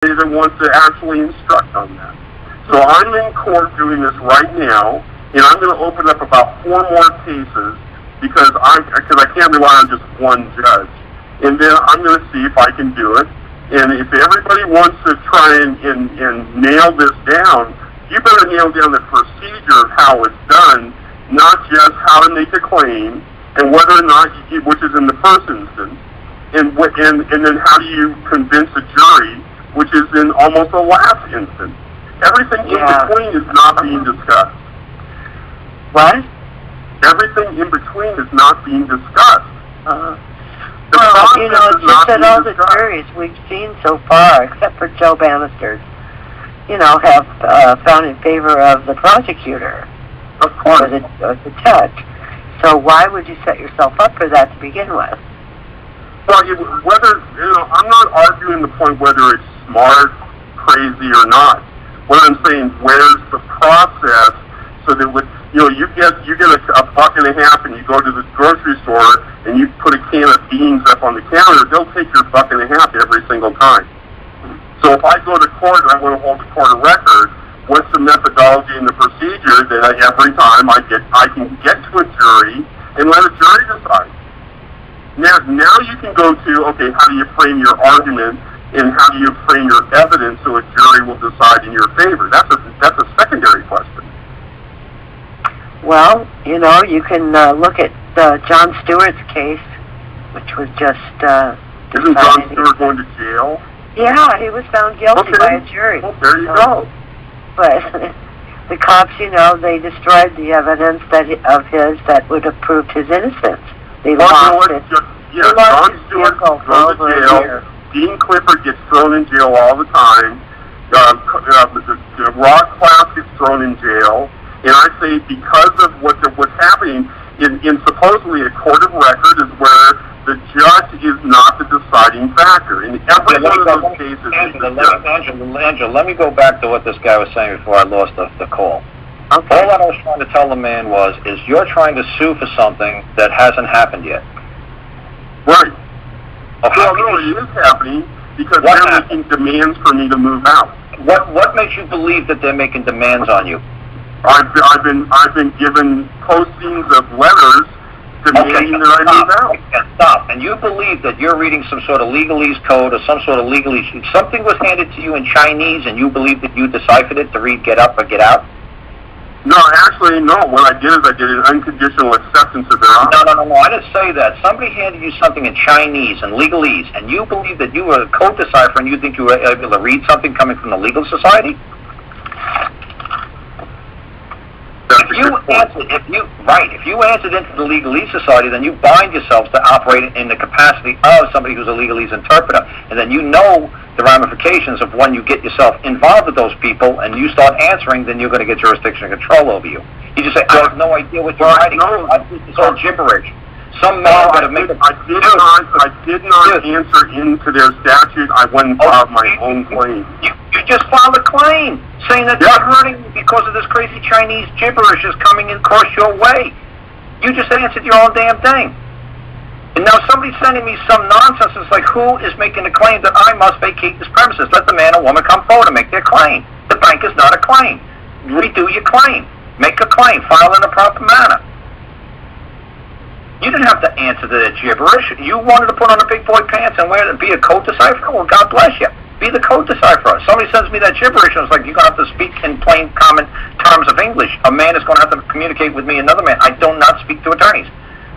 that wants to actually instruct on that. So I'm in court doing this right now, and I'm going to open up about 4 more cases because I can't rely on just one judge. And then I'm going to see if I can do it. And if everybody wants to try and nail this down, you better nail down the procedure of how it's done, not just how to make a claim and whether or not, which is in the first instance, and then how do you convince a jury, which is in almost the last instance. Everything in between is not being discussed. What? Everything in between is not being discussed. Well, you know, it's just that all the juries we've seen so far, except for Joe Bannister's, you know, have found in favor of the prosecutor. Of course. Or the judge. So why would you set yourself up for that to begin with? Well, I'm not arguing the point whether it's smart, crazy, or not. What I'm saying, where's the process so that you get a $1.50 and you go to the grocery store and you put a can of beans up on the counter, they'll take your $1.50 every single time. So if I go to court and I want to hold the court a record, what's the methodology and the procedure that every time I can get to a jury and let a jury decide? Now you can go to, okay, how do you frame your argument and how do you frame your evidence so a jury will decide in your favor? That's a secondary question. Well, you know, you can look at Jon Stewart's case, which was just... Isn't Jon Stewart going to jail? Yeah, he was found guilty by a jury. Well, there you go. But the cops, you know, they destroyed the evidence of his that would have proved his innocence. They lost it. Jon Stewart goes to jail. Dean Clifford gets thrown in jail all the time. The Rock class gets thrown in jail. And I say because of what's happening in supposedly a court of record is where the judge is not the deciding factor. In every one of those cases... Angela, let me go back to what this guy was saying before I lost the call. Okay. All that I was trying to tell the man is you're trying to sue for something that hasn't happened yet. Right. Well, no, it is happening because they're making demands for me to move out. What makes you believe that they're making demands on you? I've been given postings of letters demanding that I move out. Stop. And you believe that you're reading some sort of legalese code or some sort of legalese... Something was handed to you in Chinese and you believe that you deciphered it to read get up or get out? No, actually, no. What I did is I did an unconditional acceptance of their offer. No. I didn't say that. Somebody handed you something in Chinese and legalese, and you believe that you were a code decipher and you think you were able to read something coming from the legal society? If you answered into the legalese society, then you bind yourselves to operate in the capacity of somebody who's a legalese interpreter, and then you know the ramifications of when you get yourself involved with those people and you start answering, then you're going to get jurisdiction and control over you. You just say, I have no idea what you're writing. It's all gibberish. Some man got to make it. I did not answer into their statute. I went and filed my own claim. You just filed a claim saying that they're hurting you because of this crazy Chinese gibberish is coming across your way. You just answered your own damn thing. And now somebody's sending me some nonsense. It's like, who is making a claim that I must vacate this premises? Let the man or woman come forward and make their claim. The bank is not a claim. Redo your claim. Make a claim. File in a proper manner. You didn't have to answer to that gibberish. You wanted to put on the big boy pants and be a code decipherer? Well, God bless you. Be the code decipherer. Somebody sends me that gibberish and it's like, you're going to have to speak in plain common terms of English. A man is going to have to communicate with me, another man. I do not speak to attorneys.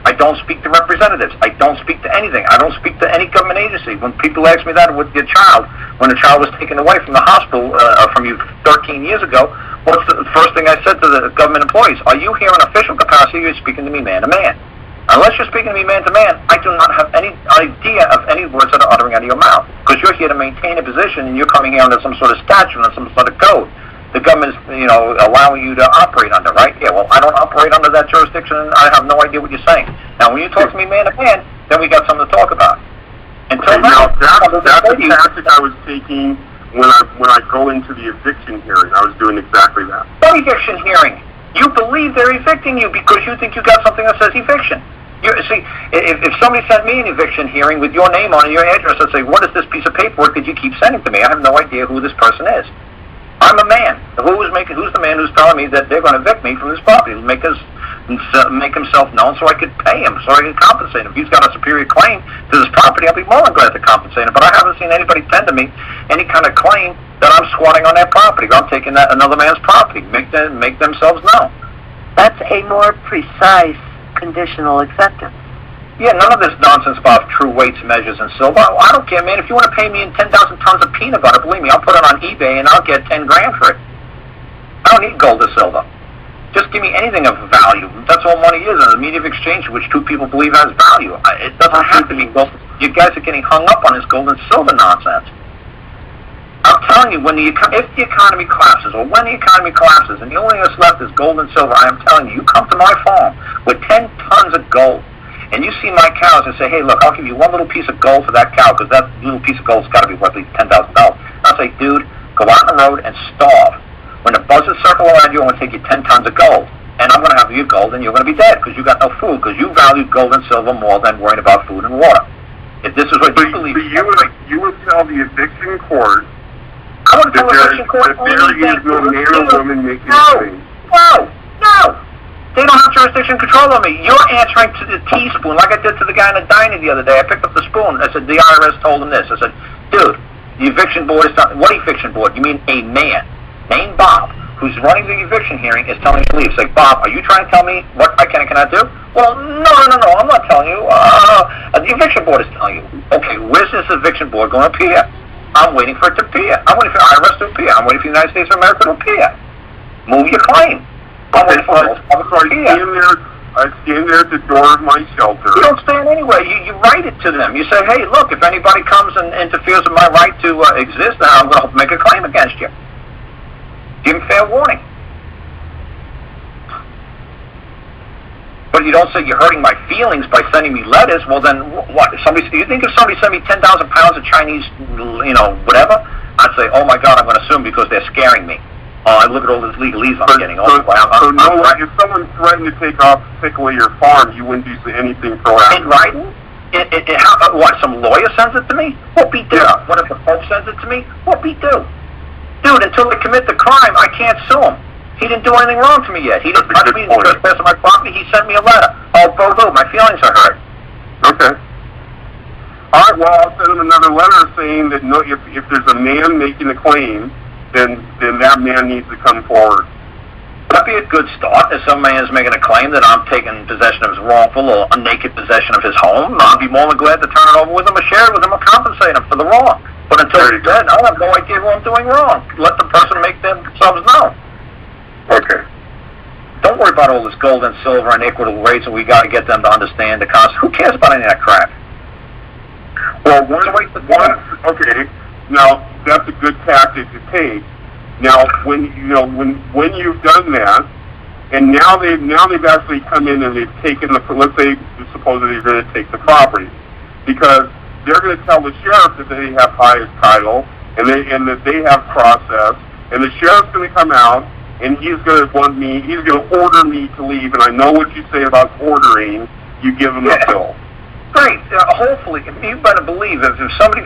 I don't speak to representatives. I don't speak to anything. I don't speak to any government agency. When people ask me that with your child, when the child was taken away from the hospital from you 13 years ago, what's the first thing I said to the government employees? Are you here in official capacity or are you speaking to me man to man? Unless you're speaking to me man to man, I do not have any idea of any words that are uttering out of your mouth. Because you're here to maintain a position and you're coming here under some sort of statute or some sort of code. The government is, allowing you to operate under, right? Yeah, well, I don't operate under that jurisdiction and I have no idea what you're saying. Now, when you talk to me man to man, then we got something to talk about. Until now, that's the tactic I was taking when I go into the eviction hearing. I was doing exactly that. What eviction hearing? You believe they're evicting you because you think you got something that says eviction. See, if somebody sent me an eviction hearing with your name on it, your address, I'd say, what is this piece of paperwork that you keep sending to me? I have no idea who this person is. I'm a man. Who's the man who's telling me that they're going to evict me from this property? Make himself known so I could pay him, so I could compensate him. If he's got a superior claim to this property, I'll be more than glad to compensate him. But I haven't seen anybody tender me any kind of claim that I'm squatting on their property. I'm taking another man's property. Make themselves known. That's a more precise conditional acceptance. Yeah, none of this nonsense about true weights, measures, and silver. I don't care, man. If you want to pay me in 10,000 tons of peanut butter, believe me, I'll put it on eBay and I'll get 10 grand for it. I don't need gold or silver. Just give me anything of value. That's all money is, in a medium of exchange, which two people believe has value. It doesn't have to be gold. You guys are getting hung up on this gold and silver nonsense. I'm telling you, if the economy collapses, or when the economy collapses, and the only thing that's left is gold and silver, I am telling you, you come to my farm with 10 tons of gold, and you see my cows and say, hey, look, I'll give you one little piece of gold for that cow, because that little piece of gold's got to be worth at least $10,000. I'll say, dude, go out on the road and starve. When the buzzards circle around you, I'm going to take you 10 tons of gold, and I'm going to have your gold, and you're going to be dead, because you got no food, because you value gold and silver more than worrying about food and water. If this is what you believe... you would tell the eviction court I want to tell the eviction court that there is no man or woman making claims. No. They don't have jurisdiction control on me. You're answering to the teaspoon, like I did to the guy in the diner the other day. I picked up the spoon. I said, the IRS told him this. I said, dude, the eviction board is not... What eviction board? You mean a man named Bob, who's running the eviction hearing, is telling me to leave. Say, Bob, are you trying to tell me what I can and cannot do? Well, no, I'm not telling you. The eviction board is telling you. Okay, where's this eviction board going to appear? I'm waiting for it to appear. I'm waiting for the IRS to appear. I'm waiting for the United States of America to appear. Move your claim. I'm waiting for it to appear. I stand there at the door of my shelter. You don't stand anywhere. You write it to them. You say, hey, look, if anybody comes and interferes with my right to exist, then I'm going to make a claim against you. Give them fair warning. But you don't say you're hurting my feelings by sending me letters. Well, then what? You think if somebody sent me 10,000 pounds of Chinese, whatever, I'd say, oh my God, I'm going to sue them because they're scaring me. Oh, look at all this legalese I'm getting. If someone threatened to take away your farm, you wouldn't do anything proactive. In writing? What? Some lawyer sends it to me? Whoop-de-doo. Yeah. What if the Pope sends it to me? Whoop-de-doo. Dude, until they commit the crime, I can't sue him. He didn't do anything wrong to me yet. He didn't touch me, he didn't trespass on my property. He sent me a letter. Oh, boo-hoo, my feelings are hurt. Okay. All right, well, I'll send him another letter saying that if there's a man making a claim, then that man needs to come forward. That'd be a good start. If some man is making a claim that I'm taking possession of his wrongful or naked possession of his home, I'll be more than glad to turn it over with him or share it with him or compensate him for the wrong. But until he's dead, I have no idea who I'm doing wrong. Let the person make themselves known. Okay. Don't worry about all this gold and silver and equitable rates, and we got to get them to understand the cost. Who cares about any of that crap? Well, okay. Now that's a good tactic to take. Now, when you've done that, and now they've actually come in and they've taken let's say supposedly they're going to take the property, because they're going to tell the sheriff that they have highest title and that they have process, and the sheriff's going to come out. And he's going to order me to leave, and I know what you say about ordering. You give him a bill. Great. Hopefully, you better believe if somebody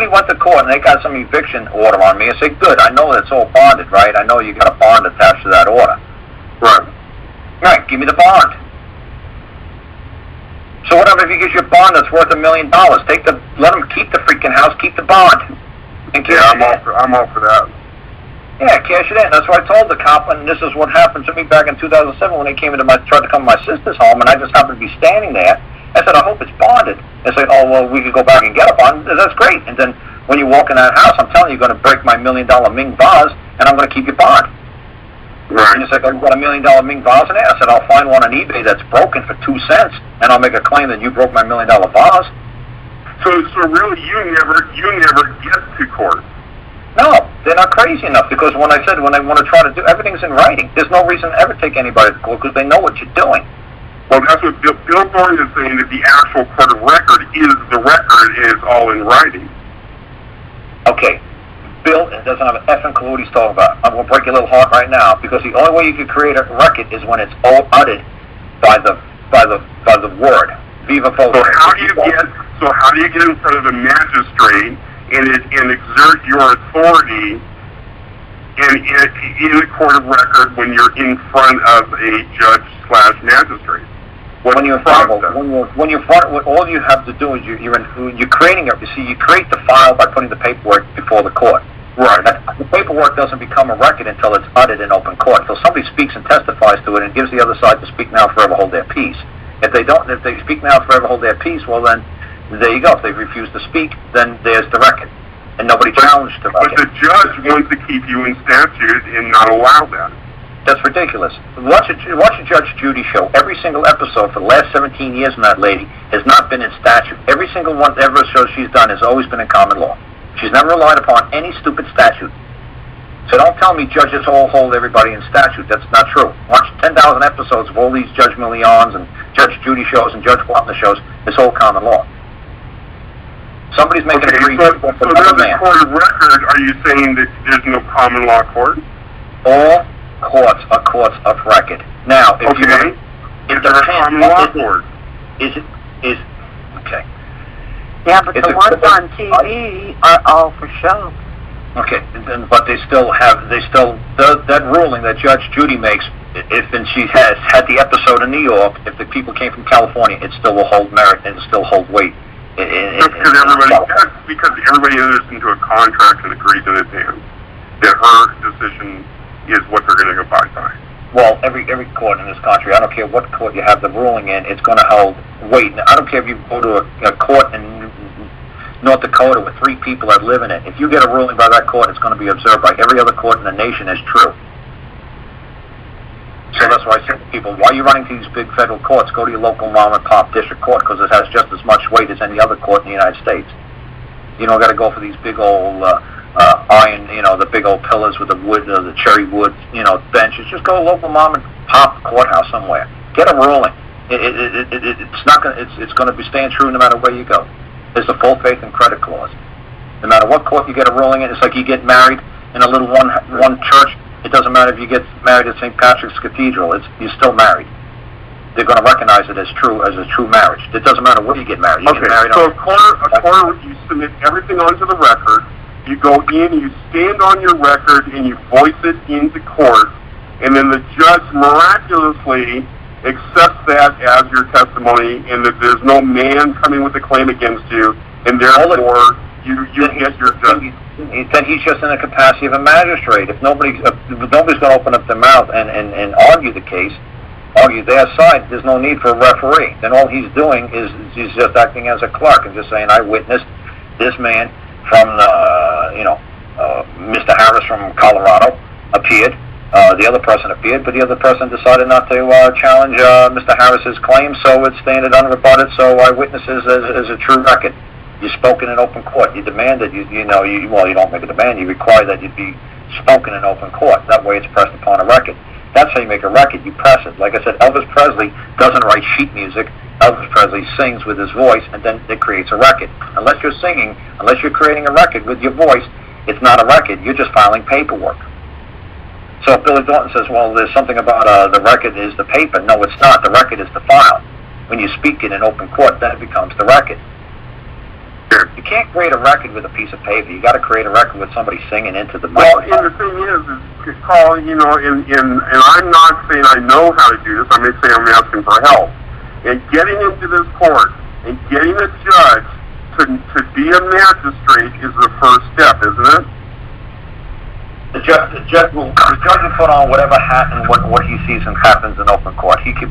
went to court and they got some eviction order on me, I say, good, I know that's all bonded, right? I know you got a bond attached to that order. Right. Right, give me the bond. So whatever, if he gives you a bond that's worth $1 million, let him keep the freaking house, keep the bond. And I'm all for that. Yeah, cash it in. That's what I told the cop, and this is what happened to me back in 2007 when they tried to come to my sister's home, and I just happened to be standing there. I said, I hope it's bonded. They said, oh, well, we could go back and get a bond. That's great. And then when you walk in that house, I'm telling you, you're going to break my $1 million Ming vase, and I'm going to keep your bond. Right. And you said, oh, you got $1 million Ming vase in there? I said, I'll find one on eBay that's broken for 2 cents, and I'll make a claim that you broke my $1 million vase. So really, you never get to court. No, they're not crazy enough, because when I want to try to do, everything's in writing. There's no reason to ever take anybody to court because they know what you're doing. Well, that's what Bill Thorne is saying, that the actual court of record is all in writing. Okay, Bill doesn't have an effing clue what he's talking about. I'm going to break your little heart right now, because the only way you can create a record is when it's all uttered by the by the word. Viva voce. So how do you get in front of the magistrate and exert your authority in a court of record when you're in front of a judge/magistrate? When you're all you have to do is you're creating you create the file by putting the paperwork before the court. Right. The paperwork doesn't become a record until it's uttered in open court. So somebody speaks and testifies to it and gives the other side to speak now, forever hold their peace. If they speak now, forever hold their peace, well then, there you go. If they refuse to speak, then there's the record. And nobody challenged the record. But the judge wants to keep you in statute and not allow that. That's ridiculous. Watch a Judge Judy show. Every single episode for the last 17 years from that lady has not been in statute. Every single one ever show she's done has always been in common law. She's never relied upon any stupid statute. So don't tell me judges all hold everybody in statute. That's not true. Watch 10,000 episodes of all these Judge Millions and Judge Judy shows and Judge Wapner shows. It's all common law. Somebody's making a brief. So there's a court of record. Are you saying that there's no common law court? All courts are courts of record. Now, if is there a common law court? Okay. Yeah, but the ones on TV are all for show. Okay, but they still that ruling that Judge Judy makes. And she has had the episode in New York. If the people came from California, it still will hold merit and still hold weight. Because everybody enters into a contract and agrees in advance that her decision is what they're going to abide by. Well, every court in this country, I don't care what court you have the ruling in, it's going to hold weight. Now, I don't care if you go to a court in North Dakota with 3 people that live in it. If you get a ruling by that court, it's going to be observed by every other court in the nation as true. So that's why I say to people, why are you running to these big federal courts? Go to your local mom and pop district court because it has just as much weight as any other court in the United States. You don't got to go for these big old iron, the big old pillars with the wood, the cherry wood, benches. Just go to local mom and pop courthouse somewhere. Get a ruling. It's not going. It's going to be staying true no matter where you go. There's the full faith and credit clause. No matter what court you get a ruling in, it's like you get married in a little one church. It doesn't matter if you get married at St. Patrick's Cathedral. You're still married. They're going to recognize it as a true marriage. It doesn't matter where you get married. You get married so a quarter, you submit everything onto the record. You go in, you stand on your record, and you voice it into court, and then the judge miraculously accepts that as your testimony, and that there's no man coming with a claim against you, and therefore you get your judgment. Then he's just in the capacity of a magistrate. If nobody's going to open up their mouth and argue the case, argue their side, there's no need for a referee. Then all he's doing is he's just acting as a clerk and just saying, I witnessed this man from, Mr. Harris from Colorado appeared. The other person appeared, but the other person decided not to challenge Mr. Harris's claim, so it's standard unrebutted, so I witnesses as a true record. You spoke in an open court. You demanded, you don't make a demand, you require that you be spoken in open court. That way it's pressed upon a record. That's how you make a record. You press it. Like I said, Elvis Presley doesn't write sheet music. Elvis Presley sings with his voice, and then it creates a record. Unless you're singing, unless you're creating a record with your voice, it's not a record. You're just filing paperwork. So if Billy Thornton says, well, there's something about the record is the paper. No, it's not. The record is the file. When you speak in an open court, then it becomes the record. You can't create a record with a piece of paper. You got to create a record with somebody singing into the microphone. Well, and the thing is Karl, and I'm not saying I know how to do this. I'm just saying I'm asking for help. And getting into this court and getting a judge to be a magistrate is the first step, isn't it? The judge will put on whatever hat and what he sees and happens in open court. He could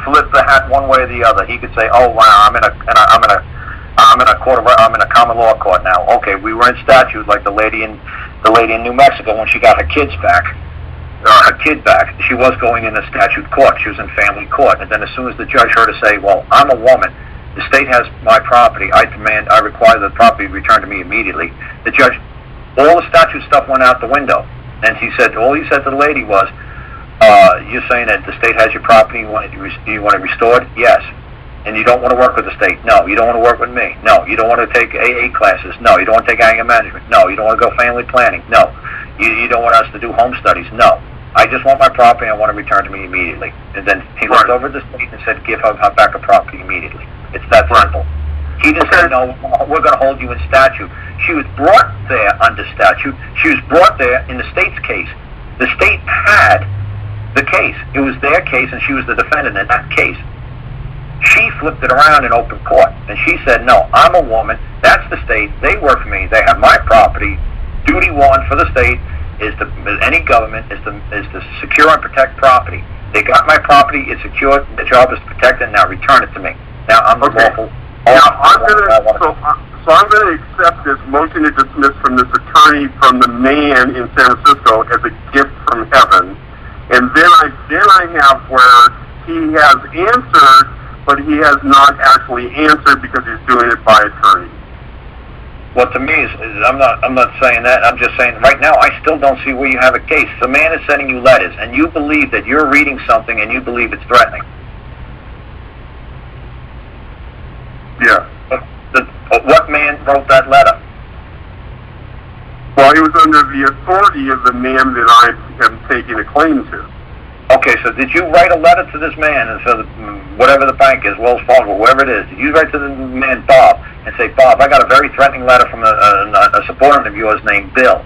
flip the hat one way or the other. He could say, "Oh wow, I'm in a common law court now." Okay, we were in statute like the lady in New Mexico when she got her kid back. She was going in a statute court. She was in family court, and then as soon as the judge heard her say, "Well, I'm a woman. The state has my property. I require the property returned to me immediately." The judge, all the statute stuff went out the window, and all he said to the lady was, "You're saying that the state has your property. You want it restored? Yes. And you don't want to work with the state? No. You don't want to work with me? No. You don't want to take AA classes? No. You don't want to take anger management? No. You don't want to go family planning? No. You don't want us to do home studies? No. I just want my property, I want to return to me immediately. And then he looked over at the state and said, give her back her property immediately. It's that simple. He didn't say, no, we're going to hold you in statute. She was brought there under statute. She was brought there in the state's case. The state had the case. It was their case, and she was the defendant in that case. She flipped it around in open court, and she said, no, I'm a woman. That's the state. They work for me. They have my property. Duty one for the state is any government is to secure and protect property. They got my property. It's secured. The job is to protect it. Now return it to me. Now I'm the lawful. Now I'm going to accept this motion to dismiss from this attorney from the man in San Francisco as a gift from heaven, and then I have where he has answered, but he has not actually answered because he's doing it by attorney. Well, to me, I'm not saying that. I'm just saying right now I still don't see where you have a case. The man is sending you letters, and you believe that you're reading something, and you believe it's threatening. Yeah. What man wrote that letter? Well, he was under the authority of the man that I am taking a claim to. Okay, so did you write a letter to this man, and so whatever the bank is, Wells Fargo, whatever it is, did you write to the man, Bob, and say, Bob, I got a very threatening letter from a supporter of yours named Bill,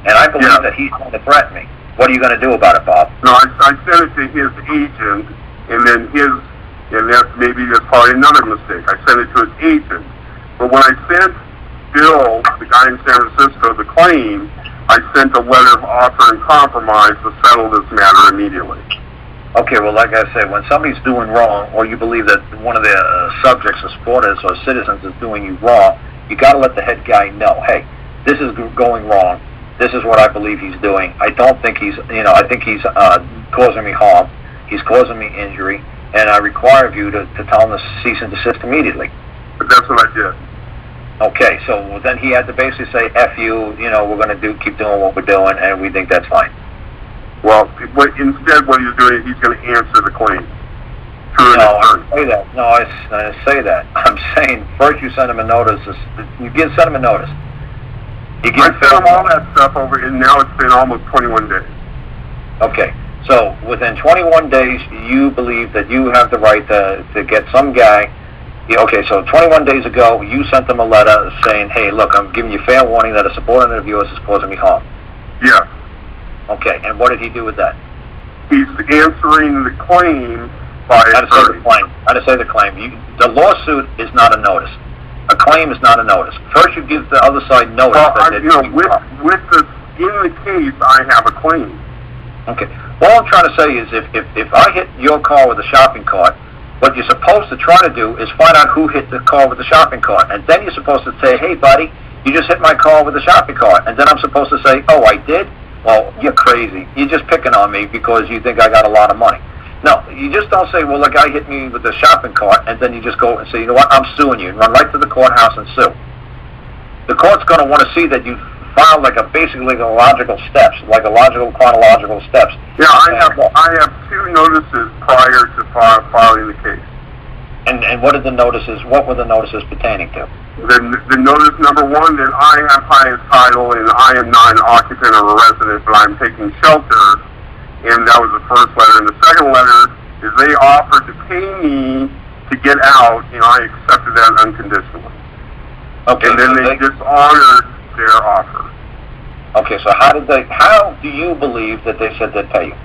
and I believe that he's going to threaten me. What are you going to do about it, Bob? No, I sent it to his agent, and then that's probably another mistake. I sent it to his agent. But when I sent Bill, the guy in San Francisco, the claim, I sent a letter of offer and compromise to settle this matter immediately. Okay, well, like I said, when somebody's doing wrong, or you believe that one of their subjects or supporters or citizens is doing you wrong, you got to let the head guy know, hey, this is going wrong. This is what I believe he's doing. I don't think he's, I think he's causing me harm. He's causing me injury, and I require of you to tell him to cease and desist immediately. But that's what I did. Okay, so then he had to basically say, F you, we're going to keep doing what we're doing, and we think that's fine. Well, instead what he's doing, he's going to answer the claim. No, I say that. No, I say that. I'm saying first you send him a notice. You send him a notice. I sent him all that stuff over, and now it's been almost 21 days. Okay, so within 21 days, you believe that you have the right to get some guy. Okay, so 21 days ago, you sent them a letter saying, hey, look, I'm giving you fair warning that a subordinate of yours is causing me harm. Yeah. Okay, and what did he do with that? He's answering the claim by How to say the claim. How to say the claim. The lawsuit is not a notice. A claim is not a notice. First you give the other side notice. Well, in the case, I have a claim. Okay. All I'm trying to say is if I hit your car with a shopping cart, what you're supposed to try to do is find out who hit the car with the shopping cart. And then you're supposed to say, hey, buddy, you just hit my car with the shopping cart. And then I'm supposed to say, oh, I did? Well, you're crazy. You're just picking on me because you think I got a lot of money. No, you just don't say, well, the guy hit me with the shopping cart, and then you just go and say, you know what, I'm suing you, and run right to the courthouse and sue. The court's going to want to see that you filed basically logical steps, like a logical, chronological steps. Yeah, I have 2 notices prior to filing the case. And what were the notices pertaining to? The notice number 1 that I have highest title and I am not an occupant or a resident, but I'm taking shelter, and that was the first letter. And the second letter is they offered to pay me to get out, and I accepted that unconditionally. Okay. And then they dishonored their offer. Okay, so how do you believe that they said they'd pay you?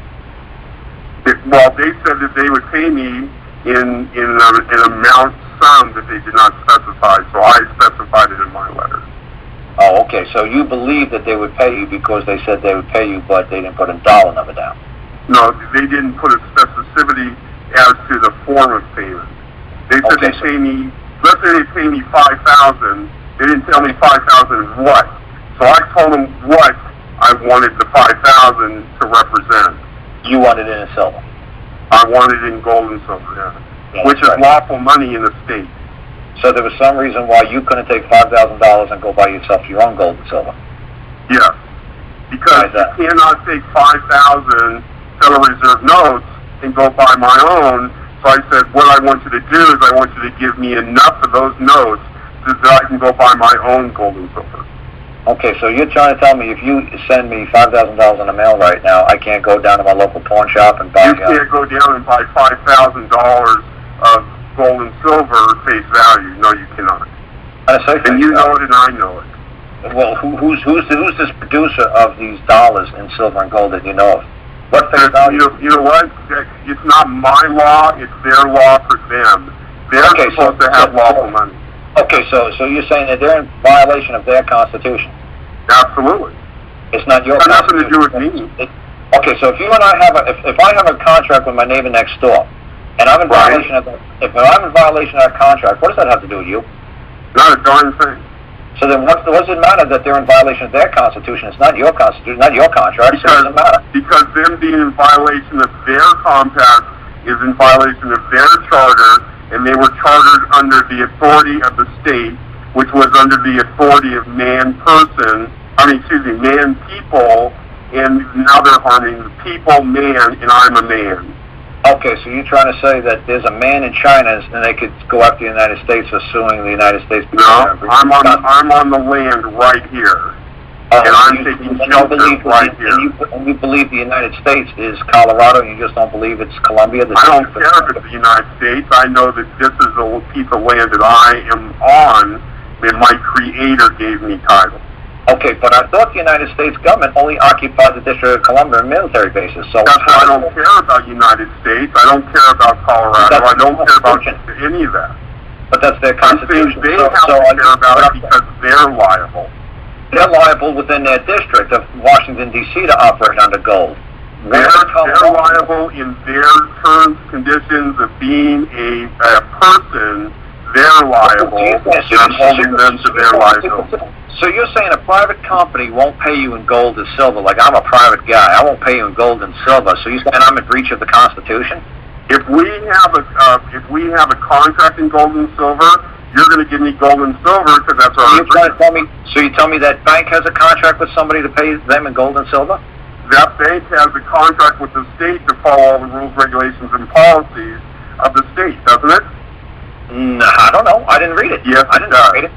Well, they said that they would pay me in an amount sum that they did not specify, so I specified it in my letter. Oh, okay, so you believe that they would pay you because they said they would pay you, but they didn't put a dollar number down? No, they didn't put a specificity as to the form of payment. They said they pay me, let's say they pay me $5,000, they didn't tell me $5,000 what. So I told them what I wanted the $5,000 to represent. You wanted it in silver? I wanted it in gold and silver, yeah, which is lawful money in the state. So there was some reason why you couldn't take $5,000 and go buy yourself your own gold and silver? Yes, because you cannot take 5,000 Federal Reserve notes and go buy my own. So I said, what I want you to do is I want you to give me enough of those notes so that I can go buy my own gold and silver. Okay, so you're trying to tell me if you send me $5,000 in the mail right now, I can't go down to my local pawn shop and buy... You can't go down and buy $5,000 of gold and silver face value. No, you cannot. And you know it, and I know it. Well, who's this producer of these dollars in silver and gold that you know of? What face value? You know what? It's not my law. It's their law for them. They're supposed to have lawful money. Okay, so you're saying that they're in violation of their constitution? Absolutely. It's not your. It's got nothing to do with me. Okay, so if you and I have if I have a contract with my neighbor next door, and I'm in violation of if I'm in violation of that contract, what does that have to do with you? Not a darn thing. So then, what does it matter that they're in violation of their constitution? It's not your constitution, not your contract. So it doesn't matter. Because them being in violation of their compact is in violation of their charter, and they were chartered under the authority of the state, which was under the authority of man people, and now they're harming the people, man, and I'm a man. Okay, so you're trying to say that there's a man in China and they could go after the United States for suing the United States? No, I'm on the land right here. And I'm taking shelter right here. And you believe the United States is Colorado, and you just don't believe it's Columbia? I don't care if it's the United States. I know that this is a piece of land that I am on, and my Creator gave me title. Okay, but I thought the United States government only occupied the District of Columbia and military bases. So that's why I don't care about United States. I don't care about Colorado. I don't care about any of that. But that's their constitution. They have to care about it because they're liable. They're liable within their district of Washington, D.C. to operate under gold. They're liable in their terms, conditions of being a person. They're liable, and I'm holding them to their liability. So you're saying a private company won't pay you in gold or silver? Like, I'm a private guy, I won't pay you in gold and silver. So you're saying I'm in breach of the Constitution? If we have a contract in gold and silver, you're going to give me gold and silver because that's our agreement. So you tell me that bank has a contract with somebody to pay them in gold and silver? That bank has a contract with the state to follow all the rules, regulations, and policies of the state, doesn't it? No, I don't know. I didn't read it. Yes, I didn't read it.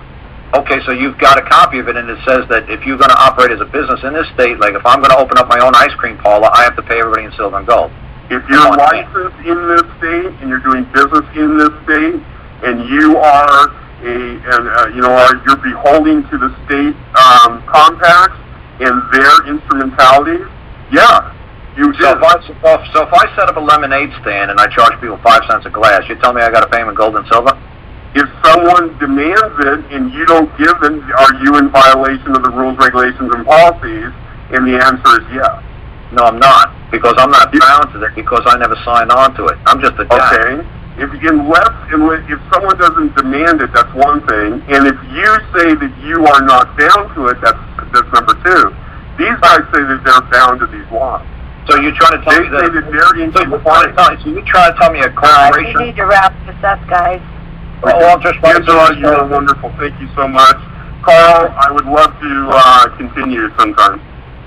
Okay, so you've got a copy of it, and it says that if you're going to operate as a business in this state, like if I'm going to open up my own ice cream parlor, I have to pay everybody in silver and gold. If you're licensed in this state and you're doing business in this state, and you are you're beholding to the state compacts and their instrumentalities, yeah, you do. So if I set up a lemonade stand and I charge people 5 cents a glass, you tell me I got to pay them in gold and silver? If someone demands it and you don't give it, are you in violation of the rules, regulations, and policies? And the answer is yes. No, I'm not, because I'm not bound to it, because I never signed on to it. I'm just a guy. Okay. If someone doesn't demand it, that's one thing. And if you say that you are not bound to it, that's number two. These guys say that they're bound to these laws. So you're trying to tell me that they're in compliance. So you're trying to tell me a corporation... we need to wrap this up, guys. Angela, you're wonderful. Thank you so much. Karl, I would love to continue sometime.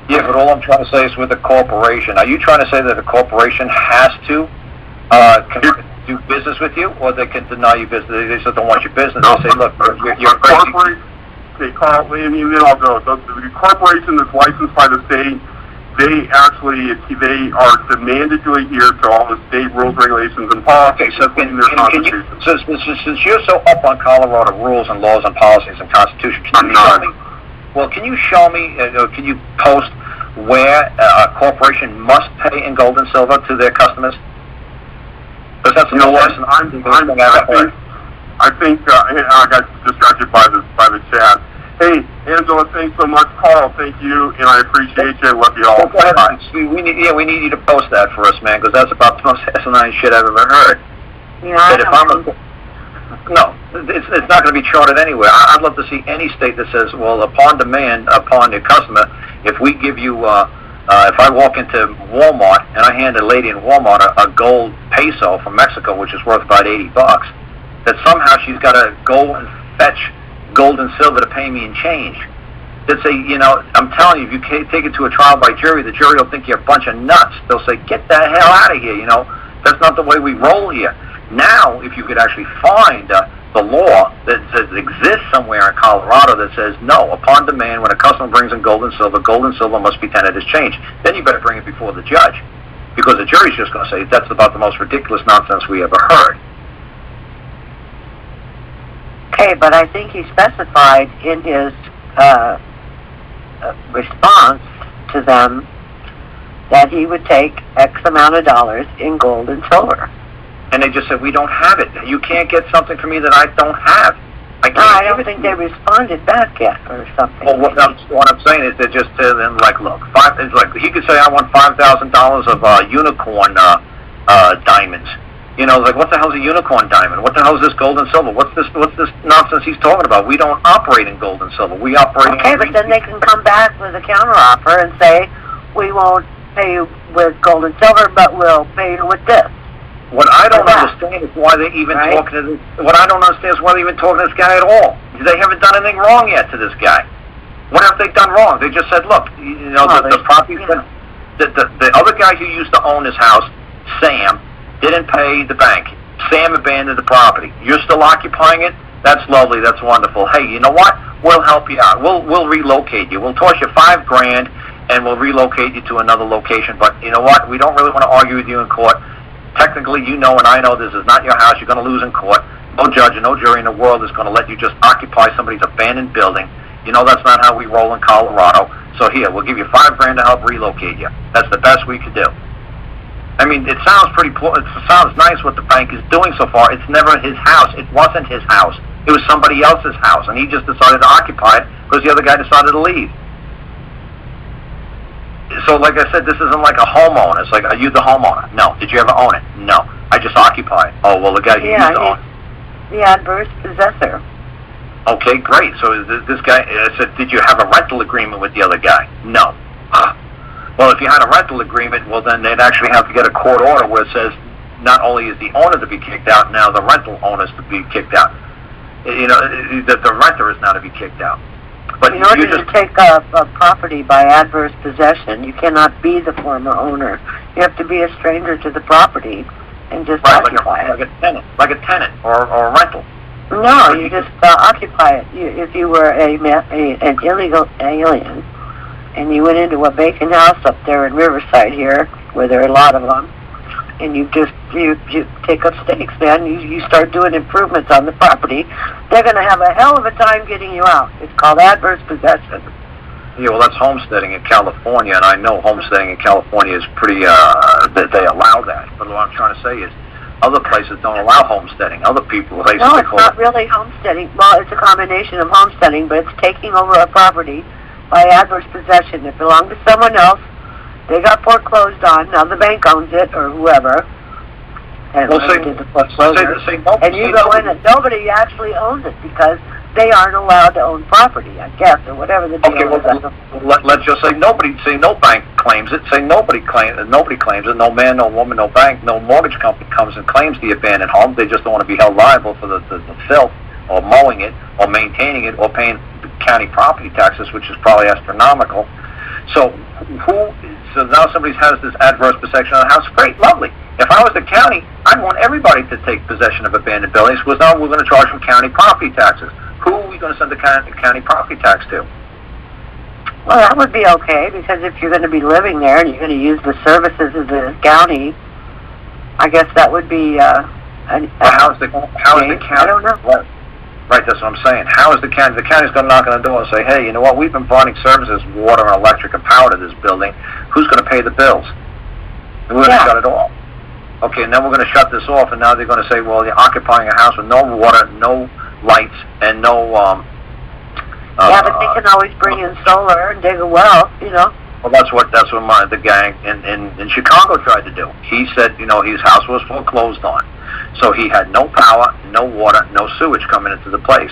Yeah, but all I'm trying to say is with a corporation. Are you trying to say that a corporation has to do business with you, or they can deny you business? They just don't want your business. They say, look, you're crazy. Okay, Karl, and then I'll go. The corporation that's licensed by the state, they are demanded to adhere to all the state rules, regulations, and policies. Okay, so since you're so up on Colorado rules and laws and policies and constitution, can you show me, can you post where a corporation must pay in gold and silver to their customers? Because that's the lesson I think I got distracted by the chat. Hey, Angela, thanks so much. Karl, thank you, and I appreciate you. Love you all. Go ahead. We need you to post that for us, man, because that's about the most asinine shit I've ever heard. No, it's not going to be charted anywhere. I'd love to see any state that says, well, upon demand, upon your customer, if we give you, if I walk into Walmart and I hand a lady in Walmart a gold peso from Mexico, which is worth about $80, that somehow she's got to go and fetch gold and silver to pay me in change. They'd say, I'm telling you, if you take it to a trial by jury, the jury will think you're a bunch of nuts. They'll say, get the hell out of here, that's not the way we roll here. Now, if you could actually find the law that exists somewhere in Colorado that says, no, upon demand, when a customer brings in gold and silver must be tendered as change. Then you better bring it before the judge, because the jury's just going to say, that's about the most ridiculous nonsense we ever heard. Okay, but I think he specified in his response to them that he would take X amount of dollars in gold and silver. And they just said, we don't have it. You can't get something from me that I don't have. I don't think they responded back yet or something. Well, what I'm saying is they just tell them, like, look, it's like he could say, I want $5,000 of unicorn diamonds. You know, like, what the hell's a unicorn diamond? What the hell is this gold and silver? What's this nonsense he's talking about? We don't operate in gold and silver. We operate in but then they can come back with a counteroffer and say, we won't pay you with gold and silver, but we'll pay you with this. What I don't understand is why they even talking to this. What I don't understand is why they even talking to this guy at all. They haven't done anything wrong yet to this guy. What have they done wrong? They just said, look, you know, the property, the other guy who used to own this house, Sam, didn't pay the bank. Sam abandoned the property. You're still occupying it? That's lovely. That's wonderful. Hey, you know what? We'll help you out. We'll relocate you. We'll toss you $5,000 and we'll relocate you to another location. But you know what? We don't really want to argue with you in court. Technically, you know and I know this is not your house. You're going to lose in court. No judge and no jury in the world is going to let you just occupy somebody's abandoned building. You know that's not how we roll in Colorado. So here, we'll give you $5,000 to help relocate you. That's the best we could do. I mean, it sounds it sounds nice what the bank is doing so far. It's never his house. It wasn't his house. It was somebody else's house, and he just decided to occupy it because the other guy decided to leave. So, like I said, this isn't like a homeowner. It's like, are you the homeowner? No. Did you ever own it? No. I just occupy it. Oh, well, the guy you used to own it. The adverse possessor. Okay, great. So this guy, I said, did you have a rental agreement with the other guy? No. Well, if you had a rental agreement, well, then they'd actually have to get a court order where it says not only is the owner to be kicked out, now the rental owner is to be kicked out. You know, that the renter is now to be kicked out. But in order to take a property by adverse possession, you cannot be the former owner. You have to be a stranger to the property and just occupy it. Like a tenant or a rental. No, you just occupy it. If you were an illegal alien and you went into a vacant house up there in Riverside here, where there are a lot of them, and you take up stakes, man. You start doing improvements on the property. They're going to have a hell of a time getting you out. It's called adverse possession. Yeah, well, that's homesteading in California, and I know homesteading in California is pretty. They allow that. But what I'm trying to say is, other places don't allow homesteading. Other people, no, it's not really homesteading. Well, it's a combination of homesteading, but it's taking over a property by adverse possession. It belonged to someone else. They got foreclosed on. Now the bank owns it, or whoever. And did the foreclosure. And you go in and nobody actually owns it because they aren't allowed to own property, I guess, or whatever the deal is. Let's just say nobody. Say no bank claims it. Say nobody claims it. No man, no woman, no bank, no mortgage company comes and claims the abandoned home. They just don't want to be held liable for the filth, or mowing it, or maintaining it, or paying the county property taxes, which is probably astronomical. So now somebody has this adverse possession of the house. Great, lovely. If I was the county, I'd want everybody to take possession of abandoned buildings because now we're going to charge them county property taxes. Who are we going to send the county property tax to? Well, that would be okay because if you're going to be living there and you're going to use the services of the county, I guess that would be. How is the county? I don't know. Right, that's what I'm saying. How is the county? The county's going to knock on the door and say, hey, you know what? We've been providing services, water and electric and power to this building. Who's going to pay the bills? And we're going to shut it off. Okay, and then we're going to shut this off, and now they're going to say, well, you're occupying a house with no water, no lights, and no... yeah, but they can always bring in solar and dig a well, you know. Well, that's what the gang in Chicago tried to do. He said, you know, his house was foreclosed on. So he had no power, no water, no sewage coming into the place.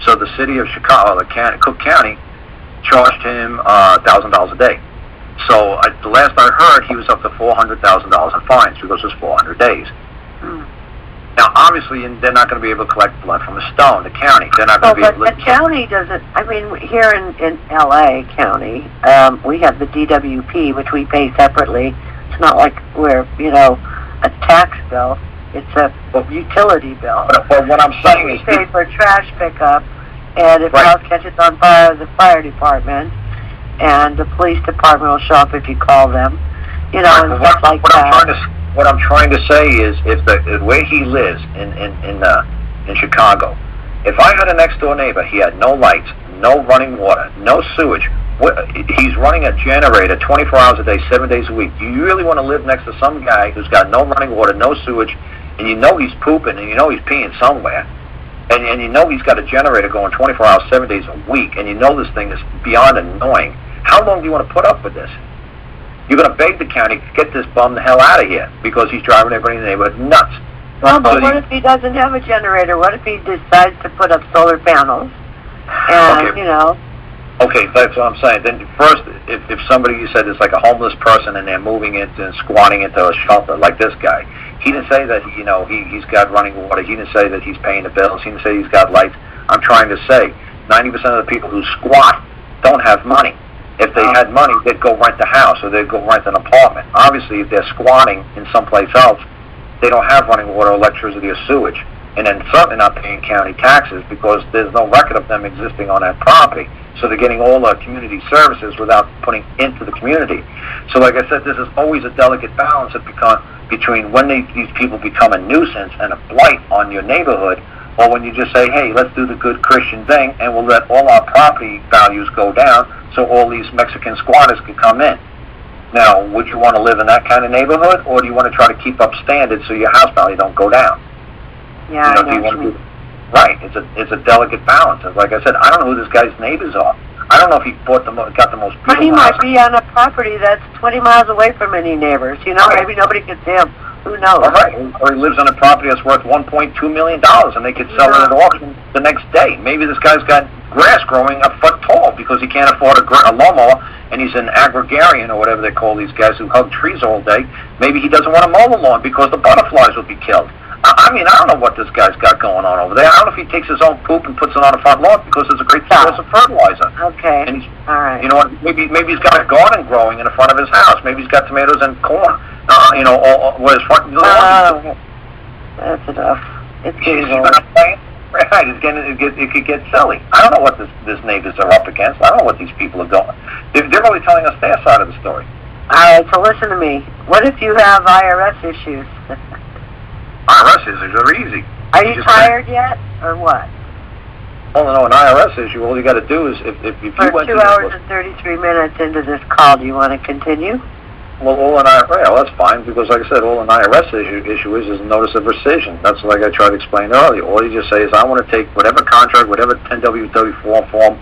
So the city of Chicago, Cook County, charged him $1,000 a day. So the last I heard, he was up to $400,000 in fines because it was 400 days. Now, obviously, they're not going to be able to collect blood from a stone. The county, they're not going to be able to. But the county doesn't. I mean, here in L.A. County, we have the DWP, which we pay separately. It's not like we're, you know, a tax bill. It's a utility bill. But what I'm saying You is, pay for trash pickup, and if Right. a house catches on fire, the fire department and the police department will show up if you call them, you know, and stuff like that. what I'm trying to say is, if the way he lives in Chicago, if I had a next door neighbor, he had no lights, no running water, no sewage. He's running a generator 24 hours a day, 7 days a week. Do you really want to live next to some guy who's got no running water, no sewage, and you know he's pooping and you know he's peeing somewhere, and you know he's got a generator going 24 hours, 7 days a week, and you know this thing is beyond annoying? How long do you want to put up with this? You're going to beg the county, get this bum the hell out of here, because he's driving everybody in the neighborhood nuts. Well, but what if he doesn't have a generator? What if he decides to put up solar panels? And, Okay. you know... Okay, that's what I'm saying. Then first, if somebody, you said it's like a homeless person and they're moving into and squatting into a shelter like this guy, he didn't say that, you know, he's got running water. He didn't say that he's paying the bills. He didn't say he's got lights. I'm trying to say 90% of the people who squat don't have money. If they had money, they'd go rent a house or they'd go rent an apartment. Obviously, if they're squatting in someplace else, they don't have running water, electricity, or sewage. And then certainly not paying county taxes because there's no record of them existing on that property. So they're getting all the community services without putting into the community. So like I said, this is always a delicate balance between when these people become a nuisance and a blight on your neighborhood, or when you just say, hey, let's do the good Christian thing and we'll let all our property values go down so all these Mexican squatters can come in. Now, would you want to live in that kind of neighborhood, or do you want to try to keep up standards so your house value don't go down? Yeah, You know, do you want to do, right? It's a delicate balance. Like I said, I don't know who this guy's neighbors are. I don't know if he got the most beautiful But he house. might be on a property that's 20 miles away from any neighbors. You know, maybe nobody can see him. Who knows? All right. Or he lives on a property that's worth $1.2 million, and they could sell it at auction the next day. Maybe this guy's got grass growing a foot tall because he can't afford a lawnmower, and he's an agrarian or whatever they call these guys who hug trees all day. Maybe he doesn't want to mow the lawn because the butterflies will be killed. I mean, I don't know what this guy's got going on over there. I don't know if he takes his own poop and puts it on the front lawn because it's a great source of fertilizer. Okay. And all right. You know what? Maybe he's got a garden growing in the front of his house. Maybe he's got tomatoes and corn. You know, where his front lawn. That's enough. It's getting old. Right. It could get silly. I don't know what this neighbors are up against. I don't know what these people are doing. They're really telling us their side of the story. All right. So listen to me. What if you have IRS issues? IRS issues are easy. Are you tired yet, or what? Well, no, an IRS issue, all you got to do is, if you For went 2 hours and 33 minutes into this call, do you want to continue? Well, all an IRS, well, that's fine, because like I said, all an IRS issue is a notice of rescission. That's like I tried to explain earlier. All you just say is, I want to take whatever contract, whatever 10W-34 form,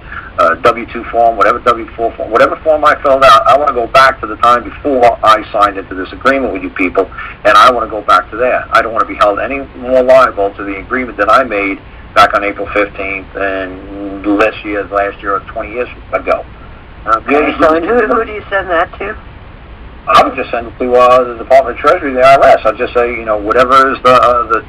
W-2 form, whatever W-4 form, whatever form I filled out, I want to go back to the time before I signed into this agreement with you people, and I want to go back to there. I don't want to be held any more liable to the agreement that I made back on April 15th and last year or 20 years ago. Okay, so who do you send that to? I would just send it to the Department of Treasury, the IRS. I'd just say, you know, whatever is the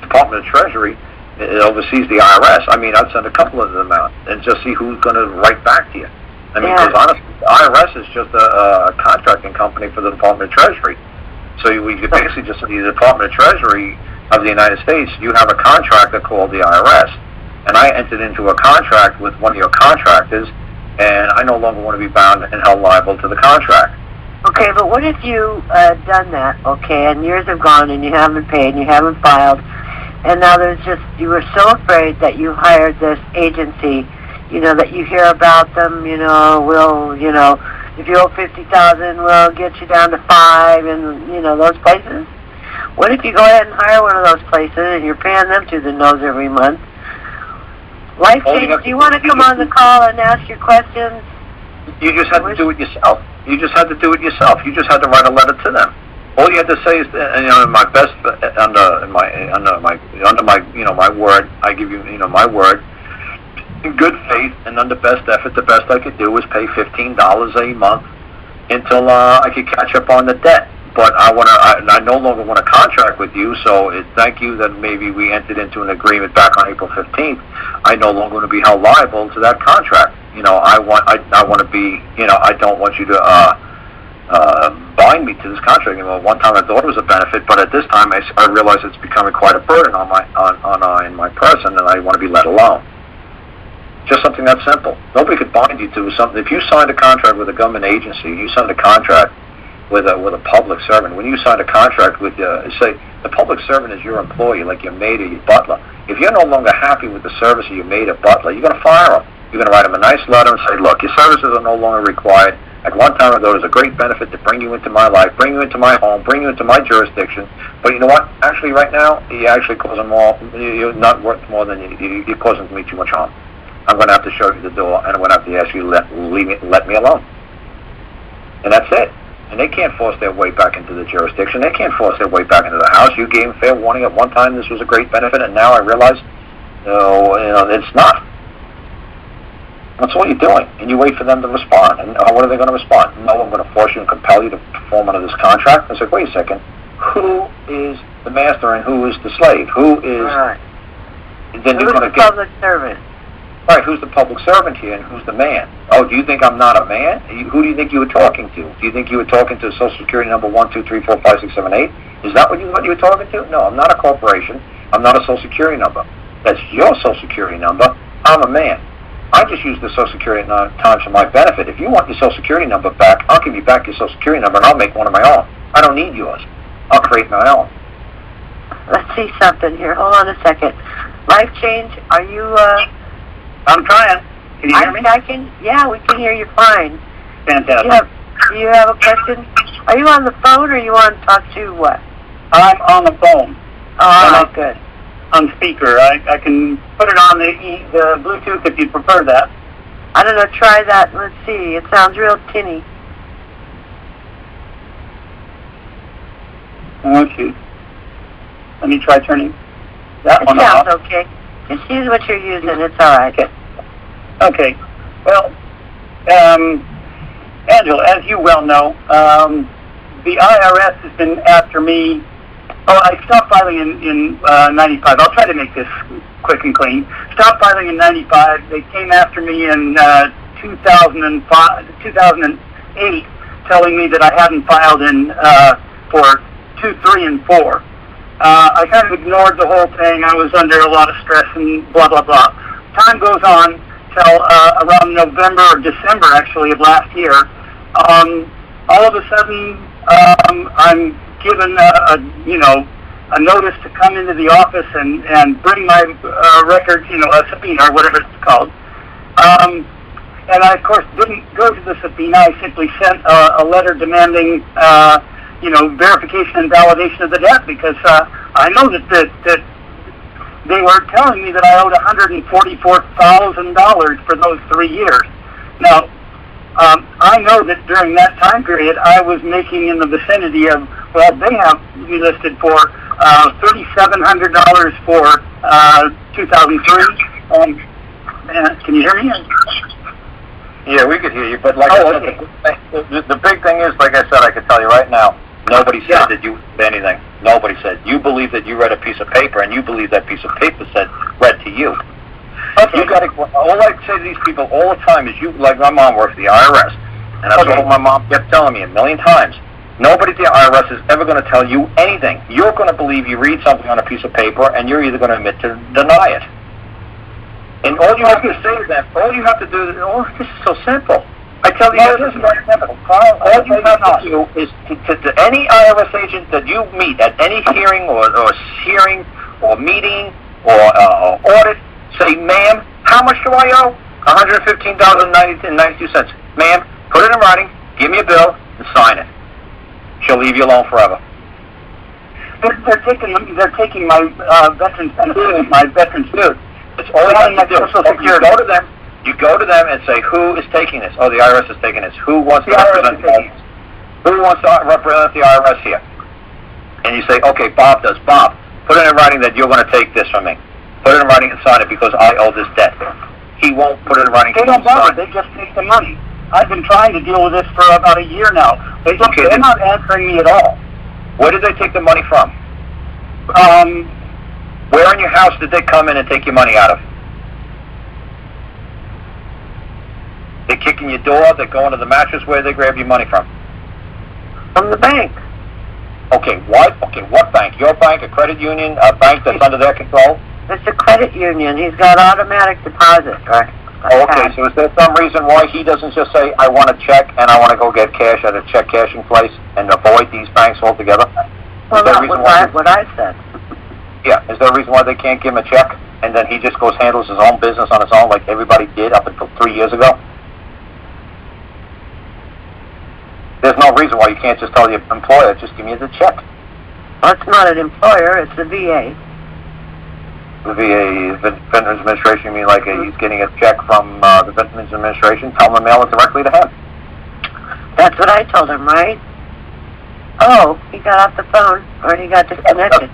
Department of Treasury, it oversees the IRS. I mean, I'd send a couple of them out and just see who's going to write back to you. I mean, because honestly, the IRS is just a contracting company for the Department of Treasury. So we could basically just say the Department of Treasury of the United States, you have a contractor called the IRS. And I entered into a contract with one of your contractors, and I no longer want to be bound and held liable to the contract. Okay, but what if you done that, okay, and years have gone and you haven't paid and you haven't filed, and now you were so afraid that you hired this agency, you know, that you hear about them, you know, if you owe $50,000, we'll get you down to $5,000, and, you know, those places? What if you go ahead and hire one of those places and you're paying them through the nose every month? Life change. Do you want to come on the call and ask your questions? You just had to do it yourself. You just had to do it yourself. You just had to write a letter to them. All you had to say is, you know, my best under my word. I give you, you know, my word. In good faith and under best effort, the best I could do was pay $15 a month until I could catch up on the debt. But I no longer want to contract with you. So thank you that maybe we entered into an agreement back on April 15th. I no longer want to be held liable to that contract. You know, I want to be, you know, I don't want you to, bind me to this contract. One time I thought it was a benefit, but at this time I realize it's becoming quite a burden on in my person, and I want to be let alone. Just something that simple. Nobody could bind you to something. If you signed a contract with a government agency, you signed a contract with a public servant. When you signed a contract with, say, the public servant is your employee, like your maid or your butler. If you're no longer happy with the service of your maid or butler, you're going to fire them. You're going to write them a nice letter and say, look, your services are no longer required. At one time ago, it was a great benefit to bring you into my life, bring you into my home, bring you into my jurisdiction. But you know what? Actually, right now, you're actually causing more. You're not worth more than you're causing me too much harm. I'm going to have to show you the door, and I'm going to have to ask you to let me alone. And that's it. And they can't force their way back into the jurisdiction. They can't force their way back into the house. You gave them fair warning at one time this was a great benefit, and now I realize, it's not. That's all you're doing. And you wait for them to respond. And what are they going to respond? No, I'm going to force you and compel you to perform under this contract. I said, wait a second. Who is the master and who is the slave? Who is... Right. Then who's the public servant? Right, who's the public servant here and who's the man? Oh, do you think I'm not a man? Who do you think you were talking to? Do you think you were talking to Social Security number 1, 2, 3, 4, 5, 6, 7, 8? Is that what you were talking to? No, I'm not a corporation. I'm not a Social Security number. That's your Social Security number. I'm a man. I just use the Social Security times for my benefit. If you want your Social Security number back, I'll give you back your Social Security number and I'll make one of my own. I don't need yours. I'll create my own. Let's see something here. Hold on a second. Life change, are you, I'm trying. Can you hear me? Yeah, we can hear you fine. Fantastic. Do you have a question? Are you on the phone or you want to talk to what? I'm on the phone. Oh, all right, good. On speaker. I can put it on the Bluetooth if you prefer that. I don't know, try that. Let's see. It sounds real tinny. Okay. Let me try turning that one off. It sounds okay. Just use what you're using. It's all right. Okay. Well, Angela, as you well know, the IRS has been after me. Oh, I stopped filing in 95. I'll try to make this quick and clean. Stopped filing in 95. They came after me in 2008, telling me that I hadn't filed in for 2, 3, and 4. I kind of ignored the whole thing. I was under a lot of stress and blah, blah, blah. Time goes on till around November or December, actually, of last year. All of a sudden, I'm given a notice to come into the office and bring my records, a subpoena or whatever it's called. And I, of course, didn't go to the subpoena. I simply sent a letter demanding verification and validation of the debt because I know that they were telling me that I owed $144,000 for those 3 years. Now, I know that during that time period I was making in the vicinity of, well, they have me listed for $3,700 for 2003. Can you hear me? Yeah, we could hear you, but like I said, the big thing is, like I said, I can tell you right now, nobody said that you did anything. Nobody said. You believe that you read a piece of paper, and you believe that piece of paper read to you. Okay. All I say to these people all the time is, like my mom works for the IRS, and that's what my mom kept telling me a million times. Nobody at the IRS is ever going to tell you anything. You're going to believe you read something on a piece of paper, and you're either going to admit to deny it. And all you have to say is that, all you have to do is, this is so simple. I tell you, this is very simple. Karl, all you have to do is to any IRS agent that you meet at any hearing or meeting or audit, say, ma'am, how much do I owe? $115.92. Ma'am, put it in writing, give me a bill, and sign it. She'll leave you alone forever. They're taking my veterans benefits, my veterans food. That's all you have to do. You go to them and say, who is taking this? Oh, the IRS is taking this. Who wants to represent the IRS? Who wants to represent the IRS here? And you say, okay, Bob does. Bob, put it in writing that you're going to take this from me. Put it in writing and sign it because I owe this debt. He won't put it in writing. They don't bother. They just take the money. I've been trying to deal with this for about a year now. They're not answering me at all. Where did they take the money from? Where in your house did they come in and take your money out of? They kick in your door, they go into the mattress, where they grab your money from? From the bank. Okay, what? Okay, what bank? Your bank, a credit union, a bank that's under their control? It's a credit union. He's got automatic deposit, right? Okay, so is there some reason why he doesn't just say, I want a check and I want to go get cash at a check cashing place and avoid these banks altogether? Well, that was what I said. Yeah, is there a reason why they can't give him a check and then he just goes handles his own business on his own like everybody did up until 3 years ago? There's no reason why you can't just tell your employer, just give me the check. Well, it's not an employer, it's the VA. The VA, Veterans Administration, you mean like he's getting a check from the Veterans Administration, tell him to mail it directly to him. That's what I told him, right? Oh, he got off the phone, or he got disconnected.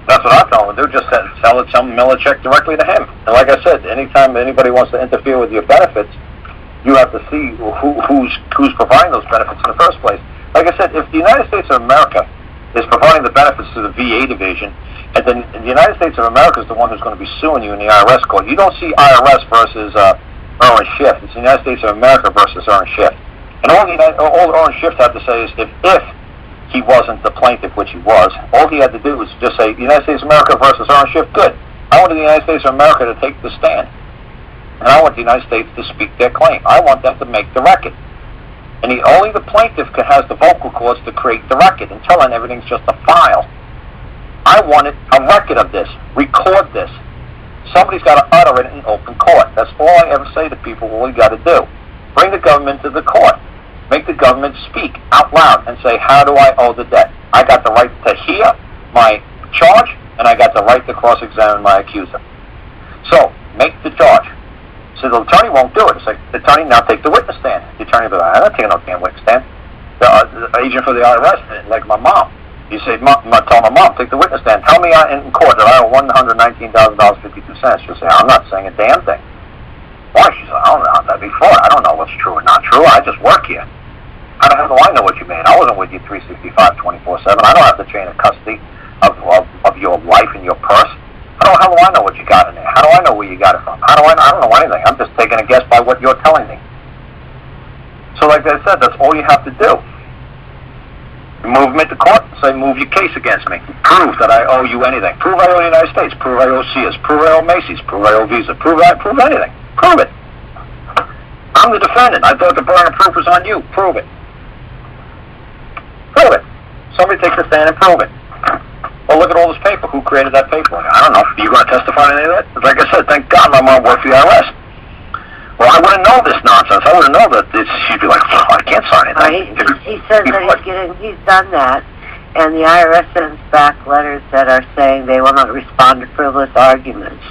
That's what I tell him to do, just mail a check directly to him. And like I said, anytime anybody wants to interfere with your benefits, you have to see who's providing those benefits in the first place. Like I said, if the United States of America is providing the benefits to the VA division, and then the United States of America is the one who's going to be suing you in the IRS court, you don't see IRS versus Ernst Schiff. It's the United States of America versus Ernst Schiff. And all Ernst Schiff had to say is if he wasn't the plaintiff, which he was, all he had to do was just say, United States of America versus Ernst Schiff, good. I wanted the United States of America to take the stand. And I want the United States to speak their claim. I want them to make the record. And only the plaintiff has the vocal cords to create the record. Until then, everything's just a file. I wanted a record of this. Record this. Somebody's got to utter it in open court. That's all I ever say to people, all you got to do. Bring the government to the court. Make the government speak out loud and say, how do I owe the debt? I got the right to hear my charge, and I got the right to cross-examine my accuser. So, make the charge. So the attorney won't do it. It's like, the attorney, now take the witness stand. The attorney will be like, I'm not taking no damn witness stand. The agent for the IRS, like my mom. You say, tell my mom, take the witness stand. Tell me in court that I owe $119,052. She'll say, I'm not saying a damn thing. Why? She said, I don't know how that before. I don't know what's true or not true. I just work here. How the hell do I know what you mean? I wasn't with you 365, 24/7. I don't have the chain of custody of your life and your purse. How do I know what you got in there? How do I know where you got it from? I don't know anything. I'm just taking a guess by what you're telling me. So like I said, that's all you have to do. You move them into court and say, move your case against me. Prove that I owe you anything. Prove I owe the United States. Prove I owe Sears. Prove I owe Macy's. Prove I owe Visa. Prove anything. Prove it. I'm the defendant. I thought the burden of proof was on you. Prove it. Prove it. Somebody take the stand and prove it. Well, look at all this paper. Who created that paper? I don't know. Are you going to testify to any of that? Like I said, thank God my mom worked for the IRS. Well, I wouldn't know this nonsense. I wouldn't know that she'd be like, I can't sign anything. He says that he's done that, and the IRS sends back letters that are saying they will not respond to frivolous arguments.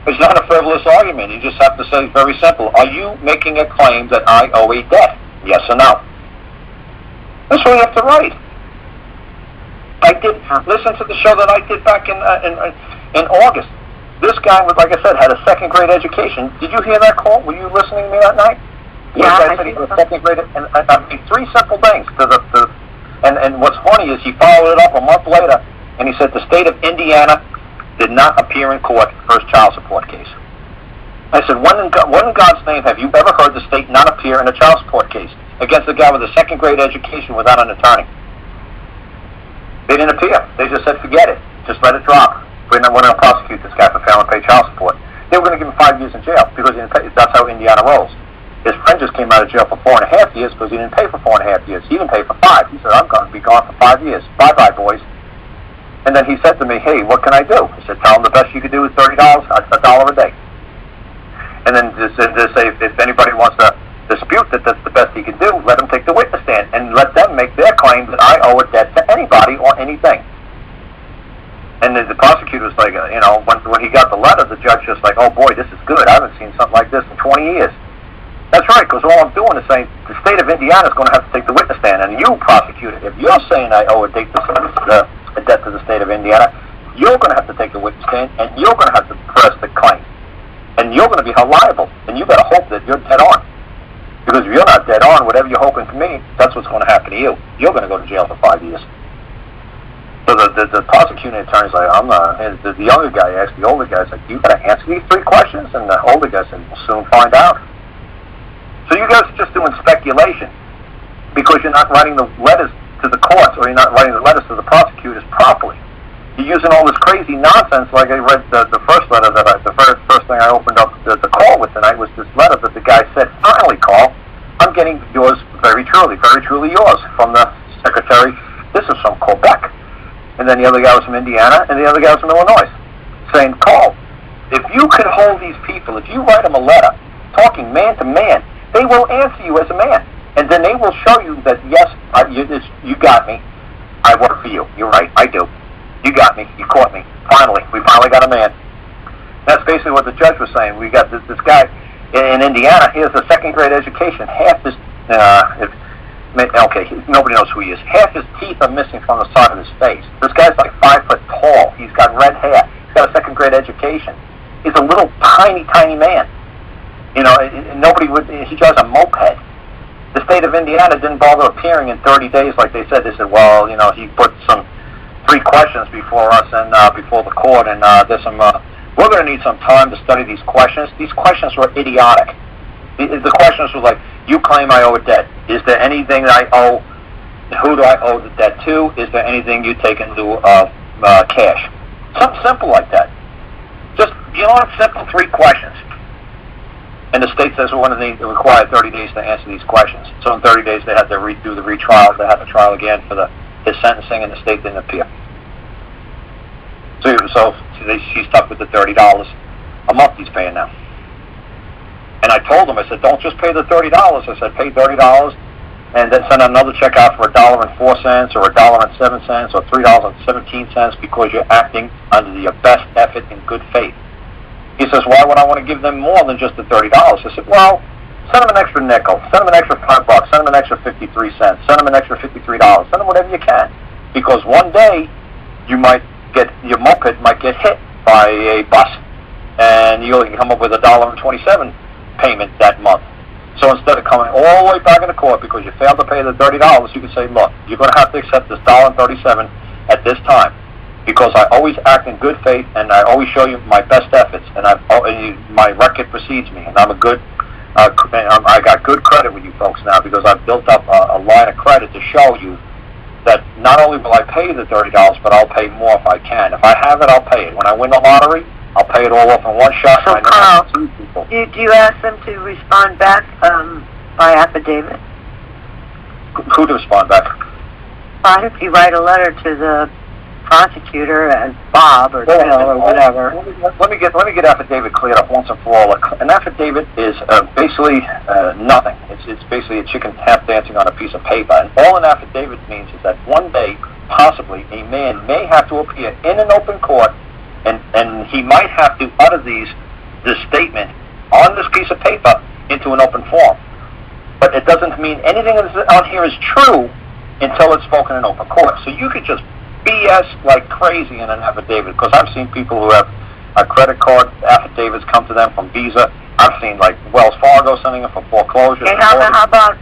It's not a frivolous argument. You just have to say, very simple, are you making a claim that I owe a debt? Yes or no? That's what you have to write. I did listen to the show that I did back in August. This guy was, like I said, had a second grade education. Did you hear that call? Were you listening to me that night? Yeah, I said he was a second grade, and I mean, three simple things. And what's funny is he followed it up a month later, and he said the state of Indiana did not appear in court for his child support case. I said, when in God's name have you ever heard the state not appear in a child support case against a guy with a second grade education without an attorney? They didn't appear. They just said, forget it. Just let it drop. We're not going to prosecute this guy for failing to pay child support. They were going to give him 5 years in jail because he didn't pay. That's how Indiana rolls. His friend just came out of jail for 4.5 years because he didn't pay for 4.5 years. He didn't pay for 5. He said, I'm going to be gone for 5 years. Bye-bye, boys. And then he said to me, hey, what can I do? I said, tell him the best you could do is $30, $1 a day. And then just say, if anybody wants to dispute that that's the best he can do, let him take the witness stand and let them make their claim that I owe a debt to anybody or anything. And the prosecutor's like, when he got the letter, the judge just like, oh boy, this is good. I haven't seen something like this in 20 years. That's right, because all I'm doing is saying the state of Indiana is going to have to take the witness stand, and you, prosecutor, if you're saying I owe a debt to the state of Indiana, you're going to have to take the witness stand, and you're going to have to press the claim. And you're going to be held liable, and you better hope that you're dead on. Because if you're not dead on, whatever you're hoping to me, that's what's going to happen to you. You're going to go to jail for 5 years. So the prosecuting attorney's like, the younger guy asked the older guy, like, you got to answer these 3 questions? And the older guy said, we'll soon find out. So you guys are just doing speculation because you're not writing the letters to the courts, or you're not writing the letters to the prosecutors properly. You're using all this crazy nonsense. Like I read the first letter the first thing I opened up the call with tonight was this letter that the guy said, "Finally, Karl, I'm getting yours very truly yours from the secretary. This is from Quebec." And then the other guy was from Indiana, and the other guy was from Illinois, saying, "Karl, if you could hold these people, if you write them a letter, talking man to man, they will answer you as a man. And then they will show you that, yes, you got me. I work for you. You're right. I do. You got me. You caught me. Finally. We finally got a man." That's basically what the judge was saying. We got this guy in Indiana. He has a second-grade education. Half his, nobody knows who he is. Half his teeth are missing from the side of his face. This guy's like 5 foot tall. He's got red hair. He's got a second-grade education. He's a little tiny man. You know, he drives a moped. The state of Indiana didn't bother appearing in 30 days like they said. They said, well, you know, he put some 3 questions before us and before the court, and there's some, we're going to need some time to study these questions. These questions were idiotic. The questions were like, you claim I owe a debt. Is there anything that I owe? Who do I owe the debt to? Is there anything you take in lieu of cash? Something simple like that. Just, simple 3 questions. And the state says we're going to require 30 days to answer these questions. So in 30 days they had to redo the retrial. They had to trial again for his sentencing, and the state didn't appeal. So she's stuck with the $30 a month he's paying now. And I told him, I said, don't just pay the $30. I said, pay $30 and then send another check out for $1.04 or $1.07 or $3.17 because you're acting under your best effort in good faith. He says, why would I want to give them more than just the $30? I said, well, send them an extra nickel, send them an extra $5, send them an extra 53 cents, send them an extra $53, send them whatever you can. Because one day, your moped might get hit by a bus, and you'll come up with $1.27 payment that month. So instead of coming all the way back into court because you failed to pay the $30, you can say, look, you're going to have to accept this $1.37 at this time. Because I always act in good faith, and I always show you my best efforts, and my record precedes me, and I'm a good. I got good credit with you folks now because I've built up a line of credit to show you that not only will I pay you the $30, but I'll pay more if I can. If I have it, I'll pay it. When I win the lottery, I'll pay it all off in one shot. So, Karl, do you ask them to respond back by affidavit? Who to respond back? Fine, if you write a letter to the prosecutor as Bob or Bill or whatever. Let me get affidavit cleared up once and for all. An affidavit is basically nothing. It's basically a chicken tap dancing on a piece of paper. And all an affidavit means is that one day, possibly, a man may have to appear in an open court, and he might have to utter this statement on this piece of paper into an open form. But it doesn't mean anything on here is true until it's spoken in open court. So you could just BS like crazy in an affidavit, because I've seen people who have credit card affidavits come to them from Visa. I've seen like Wells Fargo sending them for foreclosure. Okay, how about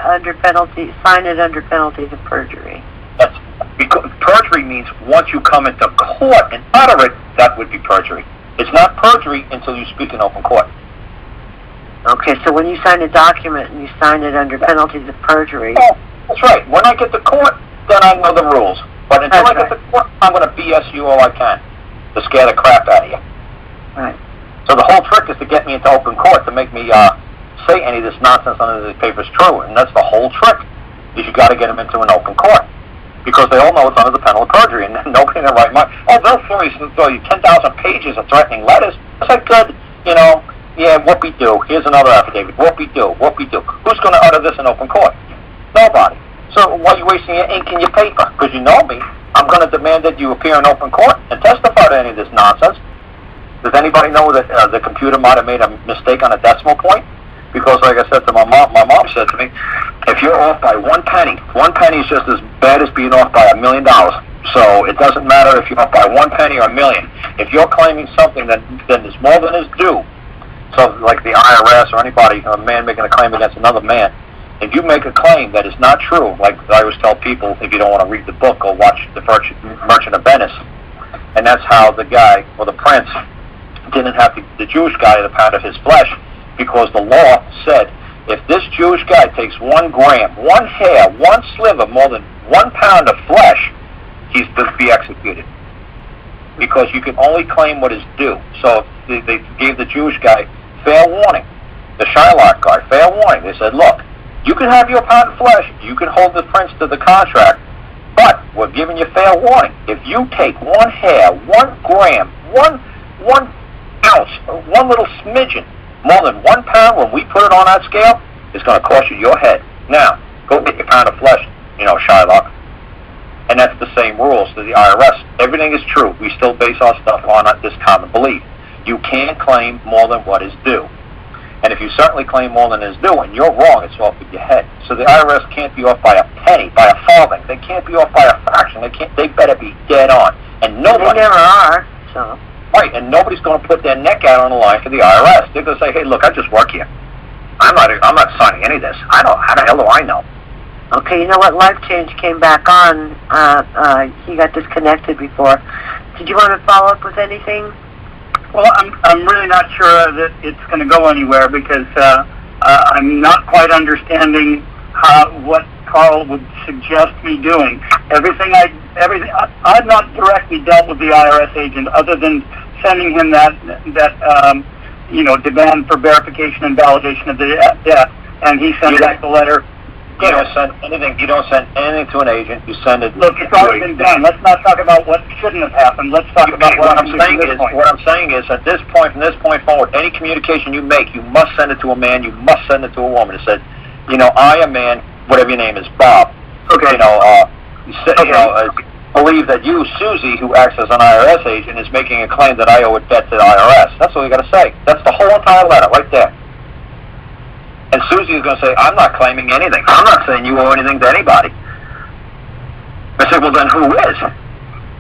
under penalty, sign it under penalties of perjury? That's because perjury means once you come into court and utter it, that would be perjury. It's not perjury until you speak in open court. Okay, so when you sign a document and you sign it under penalties of perjury. Well, that's right. When I get to court, then I know the rules. But until I get to court, I'm going to BS you all I can to scare the crap out of you. Right. So the whole trick is to get me into open court to make me say any of this nonsense under the paper is true, and that's the whole trick. Is you got to get them into an open court because they all know it's under the penalty of perjury, and nobody in their right mind. Oh, they'll throw you 10,000 pages of threatening letters. It's like good, yeah, whoopee-doo. Here's another affidavit. Whoopee-doo, whoopee-doo. Who's going to utter this in open court? Nobody. So why are you wasting your ink and your paper? Because you know me. I'm going to demand that you appear in open court and testify to any of this nonsense. Does anybody know that the computer might have made a mistake on a decimal point? Because like I said to my mom said to me, if you're off by 1 penny is just as bad as being off by $1 million. So it doesn't matter if you're off by 1 penny or $1 million. If you're claiming something that is more than is due, so like the IRS or anybody, a man making a claim against another man, if you make a claim that is not true, like I always tell people, if you don't want to read the book, go watch The Merchant of Venice. And that's how the guy, or the prince, didn't have the Jewish guy the pound of his flesh, because the law said, if this Jewish guy takes 1 gram, 1 hair, 1 sliver more than 1 pound of flesh, he's to be executed. Because you can only claim what is due. So they gave the Jewish guy fair warning. The Shylock guy, fair warning. They said, look, you can have your pound of flesh, you can hold the prince to the contract, but we're giving you fair warning. If you take 1 hair, 1 gram, 1 ounce, 1 little smidgen, more than 1 pound, when we put it on that scale, it's going to cost you your head. Now, go get your pound of flesh, Shylock. And that's the same rules to the IRS. Everything is true. We still base our stuff on this common belief. You can't claim more than what is due. And if you certainly claim more than is due, and you're wrong, it's off with your head. So the IRS can't be off by a penny, by a farthing. They can't be off by a fraction. They better be dead on. And nobody... They never are, so... Right, and nobody's going to put their neck out on the line for the IRS. They're going to say, hey, look, I just work here. I'm not signing any of this. How the hell do I know? Okay, you know what? Life Change came back on. He got disconnected before. Did you want to follow up with anything? Well, I'm really not sure that it's going to go anywhere because I'm not quite understanding what Karl would suggest me doing. I've not directly dealt with the IRS agent other than sending him that demand for verification and validation of the debt, and he sent back the letter. You don't send anything to an agent. You send it. Look, it's already been done. Let's not talk about what shouldn't have happened. Let's talk about what I'm saying is. What I'm saying is, at this point, from this point forward, any communication you make, you must send it to a man. You must send it to a woman. It said, I, a man, whatever your name is, Bob. Okay. Believe that you, Susie, who acts as an IRS agent, is making a claim that I owe a debt to the IRS. That's all you got to say. That's the whole entire letter right there. And Susie is going to say, I'm not claiming anything. I'm not saying you owe anything to anybody. I said, well, then who is?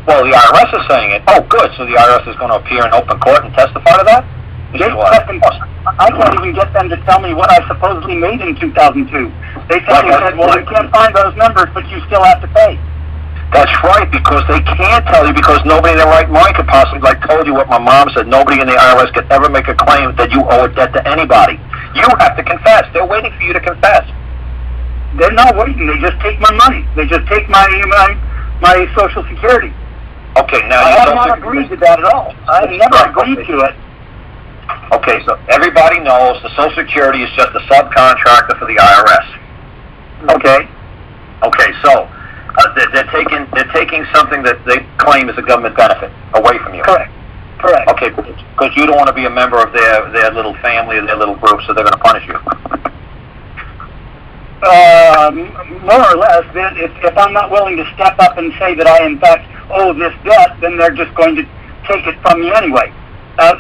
Well, the IRS is saying it. Oh, good. So the IRS is going to appear in open court and testify to that? I can't even get them to tell me what I supposedly made in 2002. They said, well, you can't find those numbers, but you still have to pay. That's right, because they can't tell you, because nobody in their right mind could possibly, like told you what my mom said, nobody in the IRS could ever make a claim that you owe a debt to anybody. You have to confess. They're waiting for you to confess. They're not waiting. They just take my money. They just take my Social Security. Okay, now I have not agreed to that at all. I have never agreed to it. Okay, so everybody knows the Social Security is just a subcontractor for the IRS. Okay. Okay, so they're taking something that they claim is a government benefit away from you. Correct. Okay, because you don't want to be a member of their little family or their little group, so they're going to punish you. More or less. If I'm not willing to step up and say that I in fact owe this debt, then they're just going to take it from me anyway.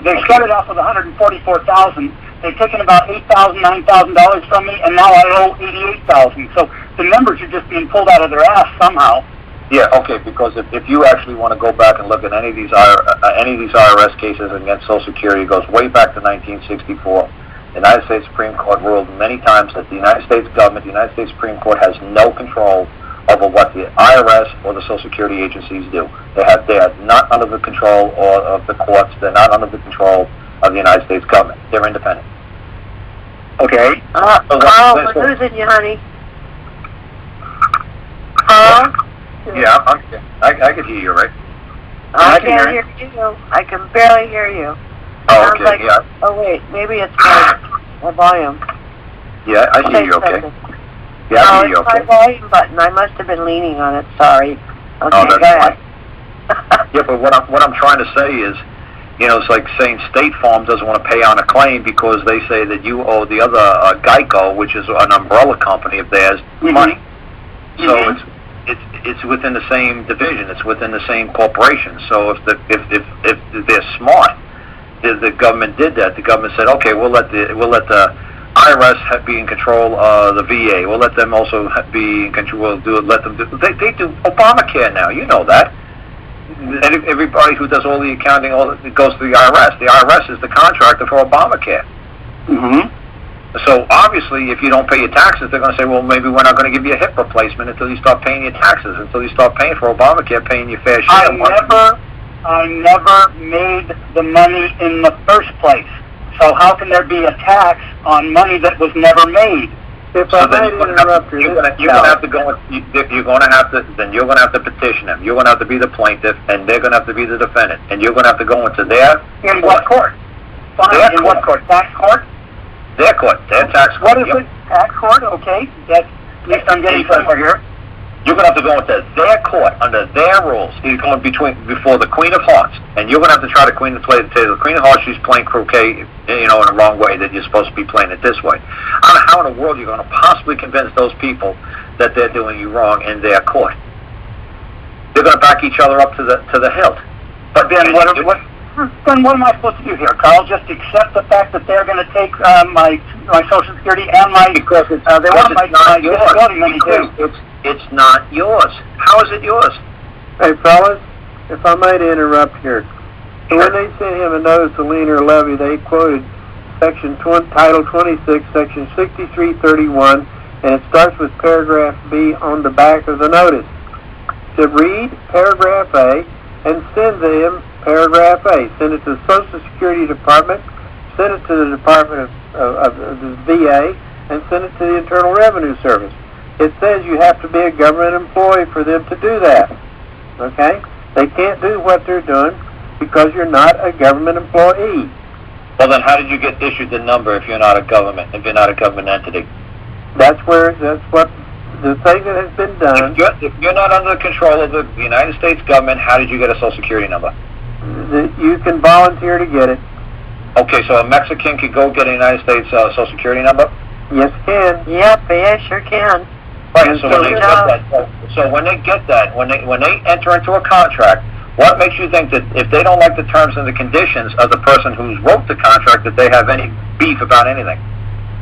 They started off with $144,000. They've taken about $8,000, $9,000 from me, and now I owe $88,000. So the numbers are just being pulled out of their ass somehow. Yeah, okay, because if you actually want to go back and look at any of these IRS cases against Social Security, it goes way back to 1964. The United States Supreme Court ruled many times that the United States government, the United States Supreme Court, has no control over what the IRS or the Social Security agencies do. They are not under the control of the courts. They're not under the control of the United States government. They're independent. Okay. Karl, we're losing you, honey. Karl? Yeah, I can hear you, right? I can't hear you. I can barely hear you. Oh, okay, yeah. Oh, wait, maybe it's my volume. Yeah, I hear you, okay. Yeah, I hear you, okay. It's my volume button. I must have been leaning on it. Sorry. Okay, that's go ahead. Yeah, but what I'm trying to say is, it's like saying State Farm doesn't want to pay on a claim because they say that you owe the other Geico, which is an umbrella company of theirs, money. So it's within the same division. It's within the same corporation. So if they're smart, the government did that. The government said, okay, we'll let the IRS be in control of the VA. We'll let them also be in control. They do Obamacare now. You know that. Everybody who does all the accounting, it goes to the IRS. The IRS is the contractor for Obamacare. So obviously, if you don't pay your taxes, they're going to say, well, maybe we're not going to give you a hip replacement until you start paying your taxes, until you start paying for Obamacare, paying your fair share. I never made the money in the first place. So how can there be a tax on money that was never made? If I might interrupt you, you're going to have to go. You're going to have to. Then you're going to have to petition them. You're going to have to be the plaintiff, and they're going to have to be the defendant, and you're going to have to go into their. In what court? Fine. In what court? Tax court? Their court. Their tax court. What is it? Tax court? Okay. That's at least I'm getting somewhere here. You're going to have to go into their court under their rules. You're going before the Queen of Hearts, and you're going to have to try to tell the Queen of Hearts she's playing croquet, in a wrong way, that you're supposed to be playing it this way. I don't know how in the world you're going to possibly convince those people that they're doing you wrong in their court. They're going to back each other up to the hilt. But then what am I supposed to do here, Karl? Just accept the fact that they're going to take my Social Security and my they want my disability money too. It's not yours. How is it yours? Hey, fellas, if I might interrupt here. So when they sent him a notice of lien or levy, they quoted Title 26, Section 6331, and it starts with paragraph B on the back of the notice. To read paragraph A and send them paragraph A. Send it to the Social Security Department, send it to the Department of the VA, and send it to the Internal Revenue Service. It says you have to be a government employee for them to do that. Okay? They can't do what they're doing because you're not a government employee. Well, then how did you get issued the number if you're not a government entity? That's what the thing that has been done. If you're not under the control of the United States government, how did you get a Social Security number? You can volunteer to get it. Okay, so a Mexican could go get a United States Social Security number? Yes, can. Yep, yeah, sure can. Right, so when they get that, when they enter into a contract, what makes you think that if they don't like the terms and the conditions of the person who wrote the contract, that they have any beef about anything?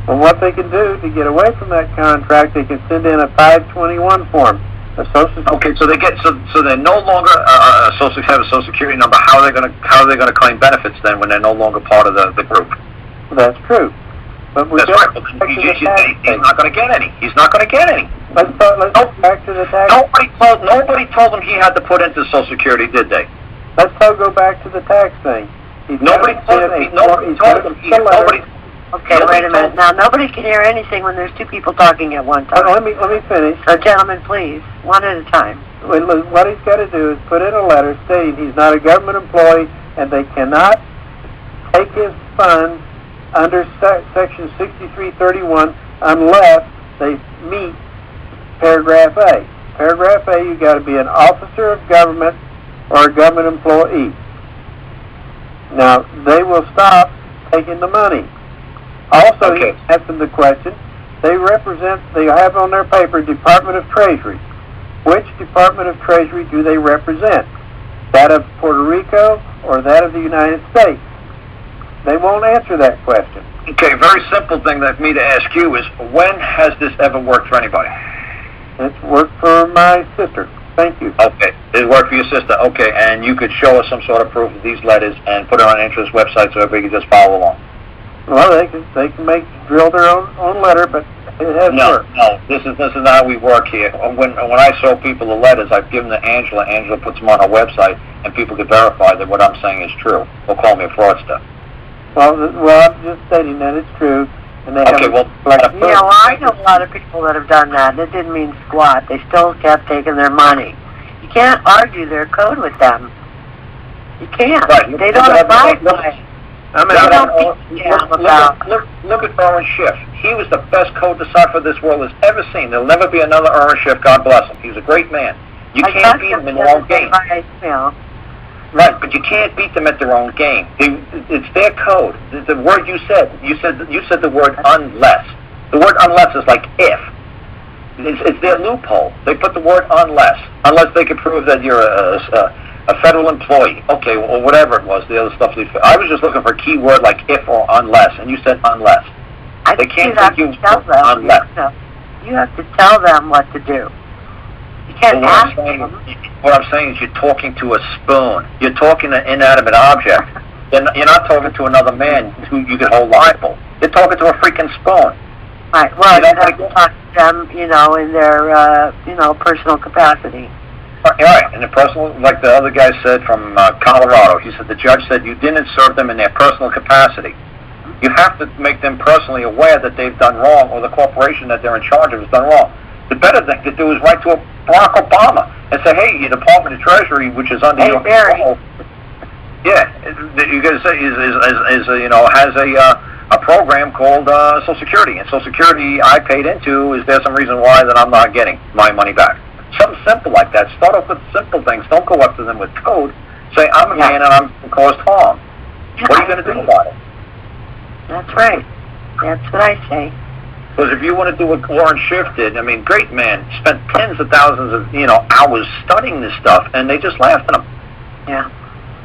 Well, what they can do to get away from that contract, they can send in a 521 form. Okay, so they're no longer have a Social Security number. How are they going to claim benefits then when they're no longer part of the group? Well, that's true. But that's right. He's not going to get any. He's not going to get any. Let's go back to the tax. Nobody told him he had to put into Social Security, did they? Let's go back to the tax thing. Nobody told him. Okay, wait a minute. Now, nobody can hear anything when there's two people talking at one time. Let me finish. So, gentlemen, please, one at a time. What he's got to do is put in a letter stating he's not a government employee and they cannot take his funds under Section 6331 unless they meet Paragraph A. Paragraph A, you've got to be an officer of government or a government employee. Now, they will stop taking the money. Also, okay. You asked them the question, they have on their paper Department of Treasury. Which Department of Treasury do they represent? That of Puerto Rico or that of the United States? They won't answer that question. Okay, very simple thing that me to ask you is, when has this ever worked for anybody? It's worked for my sister. Thank you. Okay, it worked for your sister. Okay, and you could show us some sort of proof of these letters and put it on Interest website so everybody can just follow along. Well, they can drill their own letter, but it hasn't worked. No, this is not how we work here. When I show people the letters, I've given them to Angela. Angela puts them on her website, and people can verify that what I'm saying is true. They'll call me a fraudster. Well, I'm just stating that it's true, and they have. I know a lot of people that have done that, and it didn't mean squat. They still kept taking their money. You can't argue their code with them. You can't. Right. They don't abide by it. Look at Erwin Schiff. He was the best code decipher this world has ever seen. There'll never be another Erwin Schiff, God bless him. He's a great man. You can't beat him in their own game. Right, but you can't beat them at their own game. It's their code. The word you said the word unless. The word unless is like if. It's their loophole. They put the word unless they can prove that you're a federal employee. Okay, or whatever it was, the other stuff. I was just looking for a key word like if or unless, and you said unless. They can't take you unless. You have to tell them what to do. You can't ask them. What I'm saying is you're talking to a spoon. You're talking to an inanimate object. You're not talking to another man who you can hold liable. You're talking to a freaking spoon. Right, well, you have to talk to them, in their, personal capacity. Right, and the personal, like the other guy said from Colorado, he said the judge said you didn't serve them in their personal capacity. You have to make them personally aware that they've done wrong, or the corporation that they're in charge of has done wrong. The better thing to do is write to Barack Obama and say, hey, your Department of Treasury, which is under your control, you guys say has a program called Social Security, and Social Security I paid into. Is there some reason why that I'm not getting my money back? Something simple like that. Start off with simple things. Don't go up to them with code. Say, I'm a man and I'm caused harm. What are you going to do about it? That's right. That's what I say. Because if you want to do what Warren Schiff did, I mean, great man, spent tens of thousands of hours studying this stuff, and they just laughed at him. Yeah.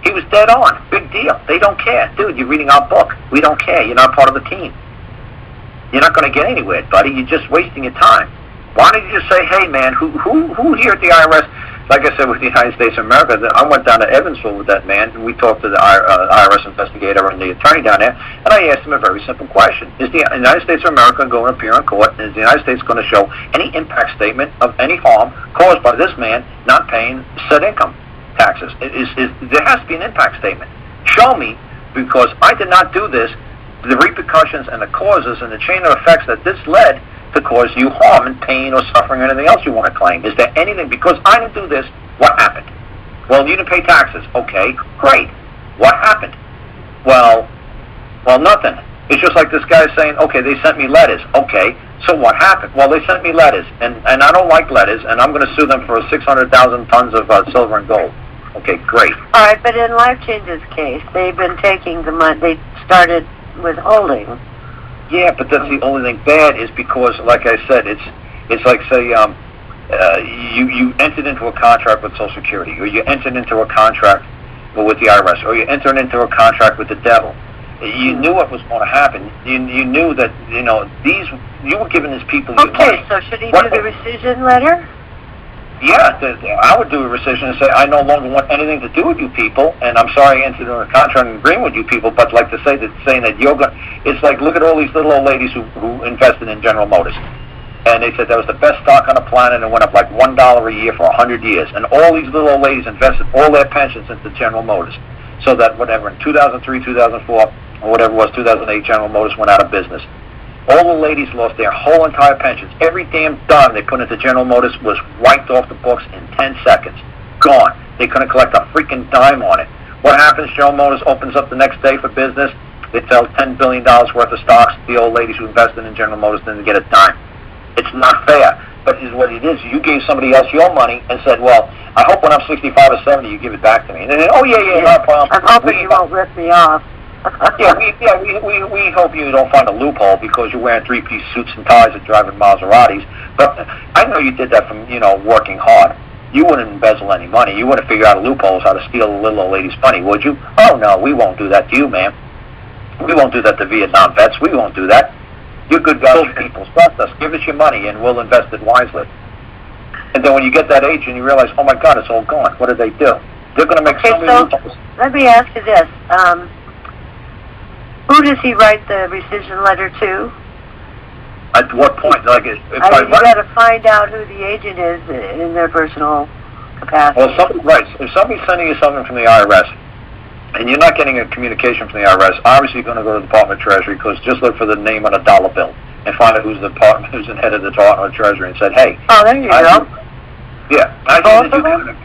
He was dead on. Big deal. They don't care. Dude, you're reading our book. We don't care. You're not part of the team. You're not going to get anywhere, buddy. You're just wasting your time. Why don't you just say, hey, man, who here at the IRS, like I said, with the United States of America, I went down to Evansville with that man, and we talked to the IRS investigator and the attorney down there, and I asked him a very simple question. Is the United States of America going to appear in court, and is the United States going to show any impact statement of any harm caused by this man not paying said income taxes? There has to be an impact statement. Show me, because I did not do this, the repercussions and the causes and the chain of effects that this led to cause you harm and pain or suffering or anything else you want to claim. Is there anything? Because I didn't do this, what happened? Well, you didn't pay taxes. Okay, great. What happened? Well, nothing. It's just like this guy saying, okay, they sent me letters. Okay, so what happened? Well, they sent me letters, and I don't like letters, and I'm going to sue them for 600,000 tons of silver and gold. Okay, great. All right, but in Life Changes case, they've been taking the money. They started withholding. Yeah, but that's the only thing bad is because, like I said, it's like, say, you entered into a contract with Social Security, or you entered into a contract with the IRS, or you entered into a contract with the devil. You knew what was going to happen. You knew that, you were giving these people your money. Okay, so should he do the rescission letter? Yeah, I would do a rescission and say, I no longer want anything to do with you people, and I'm sorry I entered into a contract and agreeing with you people, but like to say that, saying that you're going, it's like, look at all these little old ladies who invested in General Motors. And they said that was the best stock on the planet and went up like $1 a year for 100 years. And all these little old ladies invested all their pensions into General Motors. So that whatever, in 2003, 2004, or whatever it was, 2008, General Motors went out of business. All the ladies lost their whole entire pensions. Every damn dime they put into General Motors was wiped off the books in 10 seconds. Gone. They couldn't collect a freaking dime on it. What happens? General Motors opens up the next day for business. They sell $10 billion worth of stocks. The old ladies who invested in General Motors didn't get a dime. It's not fair. But what it is, you gave somebody else your money and said, well, I hope when I'm 65 or 70 you give it back to me. And then, oh, yeah, no problem. I'm hoping you won't rip me off. we hope you don't find a loophole because you're wearing three-piece suits and ties and driving Maseratis. But I know you did that from, working hard. You wouldn't embezzle any money. You wouldn't figure out loopholes how to steal a little old lady's money, would you? Oh, no, we won't do that to you, ma'am. We won't do that to Vietnam vets. We won't do that. You're good guys, people. Trust us. Give us your money, and we'll invest it wisely. And then when you get that age and you realize, oh, my God, it's all gone, what do they do? They're going to make so many loopholes. Let me ask you this. Who does he write the rescission letter to? At what point? Like, if you got to find out who the agent is in their personal capacity. Well, if somebody's sending you something from the IRS, and you're not getting a communication from the IRS, obviously you're going to go to the Department of Treasury, because just look for the name on a dollar bill and find out who's the head of the Department of Treasury, and said, hey. Oh, there you go. Yeah. Both of them?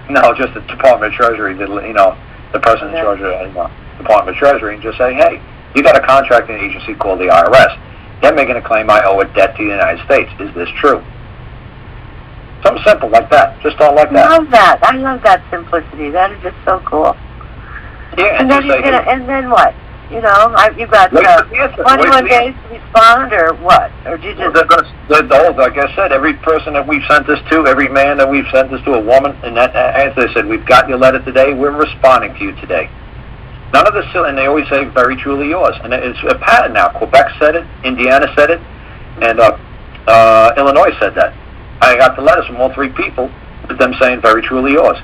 No, just the Department of Treasury, the person in charge of the Department of Treasury, and just say, hey, you got a contracting agency called the IRS. They're making a claim I owe a debt to the United States. Is this true? Something simple like that. Just all like that. I love that simplicity. That is just so cool. Yeah, and then and then what? You've got 21 days to respond, or what? Or do you just? Like I said, every person that we've sent this to, every man that we've sent this to, a woman, and that, as they said, we've got your letter today. We're responding to you today. None of this, and they always say, very truly yours. And it's a pattern now. Quebec said it, Indiana said it, and Illinois said that. I got the letters from all three people with them saying, very truly yours.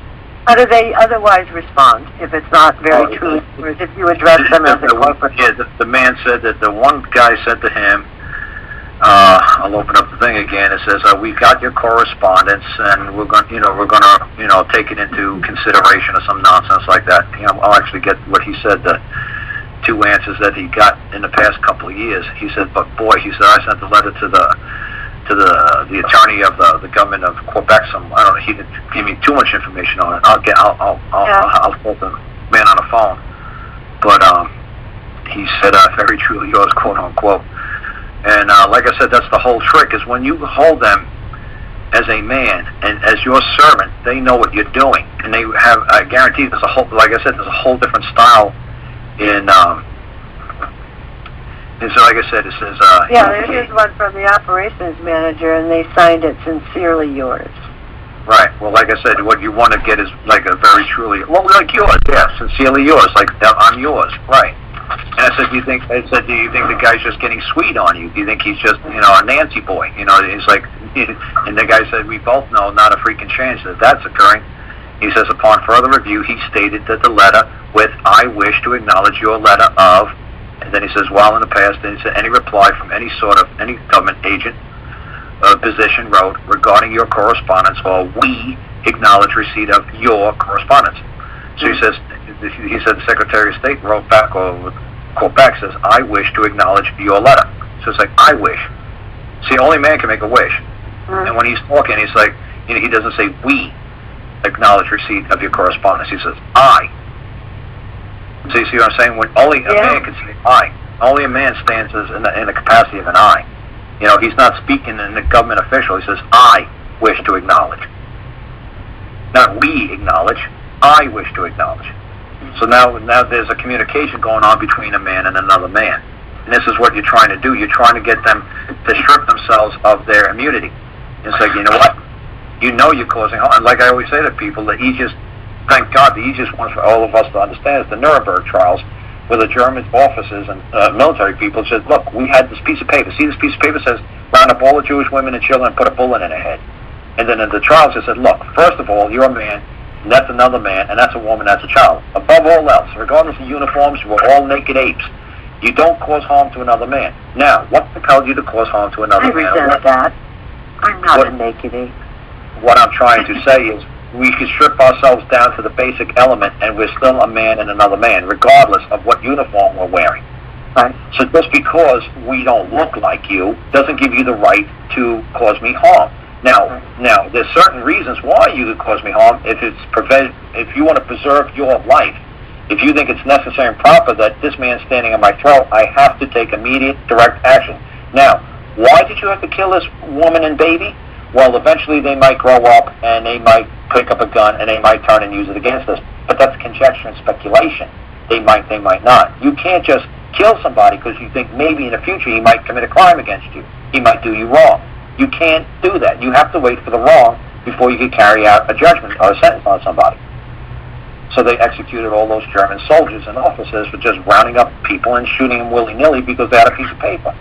How do they otherwise respond if it's not very true, or if you address them as a corporate? Yeah, the man said that the one guy said to him, I'll open up the thing again. It says, "We've got your correspondence, and we're going, take it into consideration," or some nonsense like that. I'll actually get what he said 2 answers that he got in the past couple of years. He said, but boy, he said, I sent a letter to the attorney of the government of Quebec. I don't know, he didn't give me too much information on it. I'll put the man on the phone. But he said, very truly yours, quote unquote. And like I said, that's the whole trick, is when you hold them as a man and as your servant, they know what you're doing, and they have, I guarantee, there's a whole, like I said, there's a whole different style in. And so, like I said, it says. There's one from the operations manager, and they signed it, sincerely yours. Right. Well, like I said, what you want to get is like a very truly, well, like yours, yeah, sincerely yours, like I'm yours, right? And I said, do you think the guy's just getting sweet on you? Do you think he's just, a Nancy boy? He's like, and the guy said, we both know, not a freaking chance that that's occurring. He says, upon further review, he stated that the letter with, I wish to acknowledge your letter of, and then he says, while in the past, then he said, any reply from any government agent, position wrote regarding your correspondence, or we acknowledge receipt of your correspondence. So he said the Secretary of State wrote back, or Quebec says, I wish to acknowledge your letter. So it's like, I wish. See, only man can make a wish. And when he's talking, he's like, he doesn't say we acknowledge receipt of your correspondence. He says, I. So you see what I'm saying? When only a man can say I. Only a man stands in the capacity of an I. He's not speaking in the government official. He says, I wish to acknowledge. Not we acknowledge. I wish to acknowledge. So now there's a communication going on between a man and another man. And this is what you're trying to do. You're trying to get them to strip themselves of their immunity. It's like, you know what? You're causing harm. And like I always say to people, thank God, the easiest one for all of us to understand is the Nuremberg trials, where the German officers and military people said, look, we had this piece of paper. See, this piece of paper says, round up all the Jewish women and children and put a bullet in their head. And then in the trials they said, look, first of all, you're a man, and that's another man, and that's a woman, that's a child. Above all else, regardless of uniforms, we're all naked apes. You don't cause harm to another man. Now, what compelled you to cause harm to another man? I resent that. I'm not a naked ape. What I'm trying to say is, we can strip ourselves down to the basic element, and we're still a man and another man, regardless of what uniform we're wearing. Right. So just because we don't look like you doesn't give you the right to cause me harm. Now, there's certain reasons why you could cause me harm. If you want to preserve your life, if you think it's necessary and proper that this man's standing on my throat, I have to take immediate, direct action. Now, why did you have to kill this woman and baby? Well, eventually they might grow up and they might pick up a gun and they might turn and use it against us. But that's conjecture and speculation. They might not. You can't just kill somebody because you think maybe in the future he might commit a crime against you. He might do you wrong. You can't do that. You have to wait for the wrong before you can carry out a judgment or a sentence on somebody. So they executed all those German soldiers and officers for just rounding up people and shooting them willy-nilly because they had a piece of paper.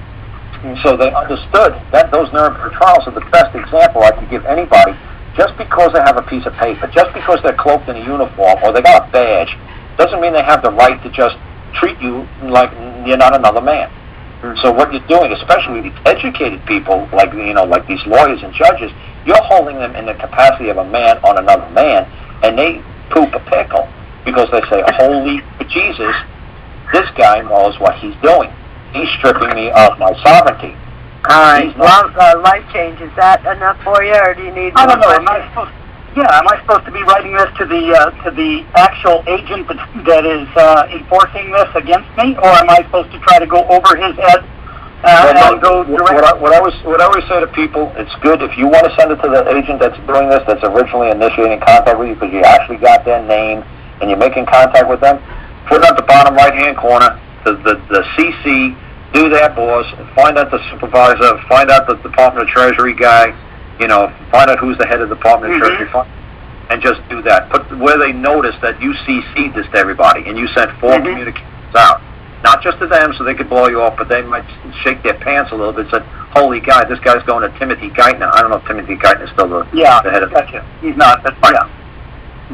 So they understood that those Nuremberg trials are the best example I could give anybody. Just because they have a piece of paper, just because they're cloaked in a uniform or they got a badge, doesn't mean they have the right to just treat you like you're not another man. So what you're doing, especially these educated people, like these lawyers and judges, you're holding them in the capacity of a man on another man, and they poop a pickle because they say, holy Jesus, this guy knows what he's doing. He's stripping me of my sovereignty. All right. Life change, is that enough for you, or do you need I don't know. Am I supposed to be writing this to the actual agent that is enforcing this against me, or am I supposed to try to go over his head and go direct? What I always say to people, it's good if you want to send it to the agent that's doing this, that's originally initiating contact with you, because you actually got their name and you're making contact with them. Put it at the bottom right-hand corner. The CC, do that, boss, find out the supervisor, find out the Department of Treasury guy, find out who's the head of the Department of Treasury, and just do that. Put where they notice that you CC'd this to everybody, and you sent 4 communications out. Not just to them so they could blow you off, but they might shake their pants a little bit and say, holy God, this guy's going to Timothy Geithner. I don't know if Timothy Geithner is still the head of gotcha. He's not, but yeah.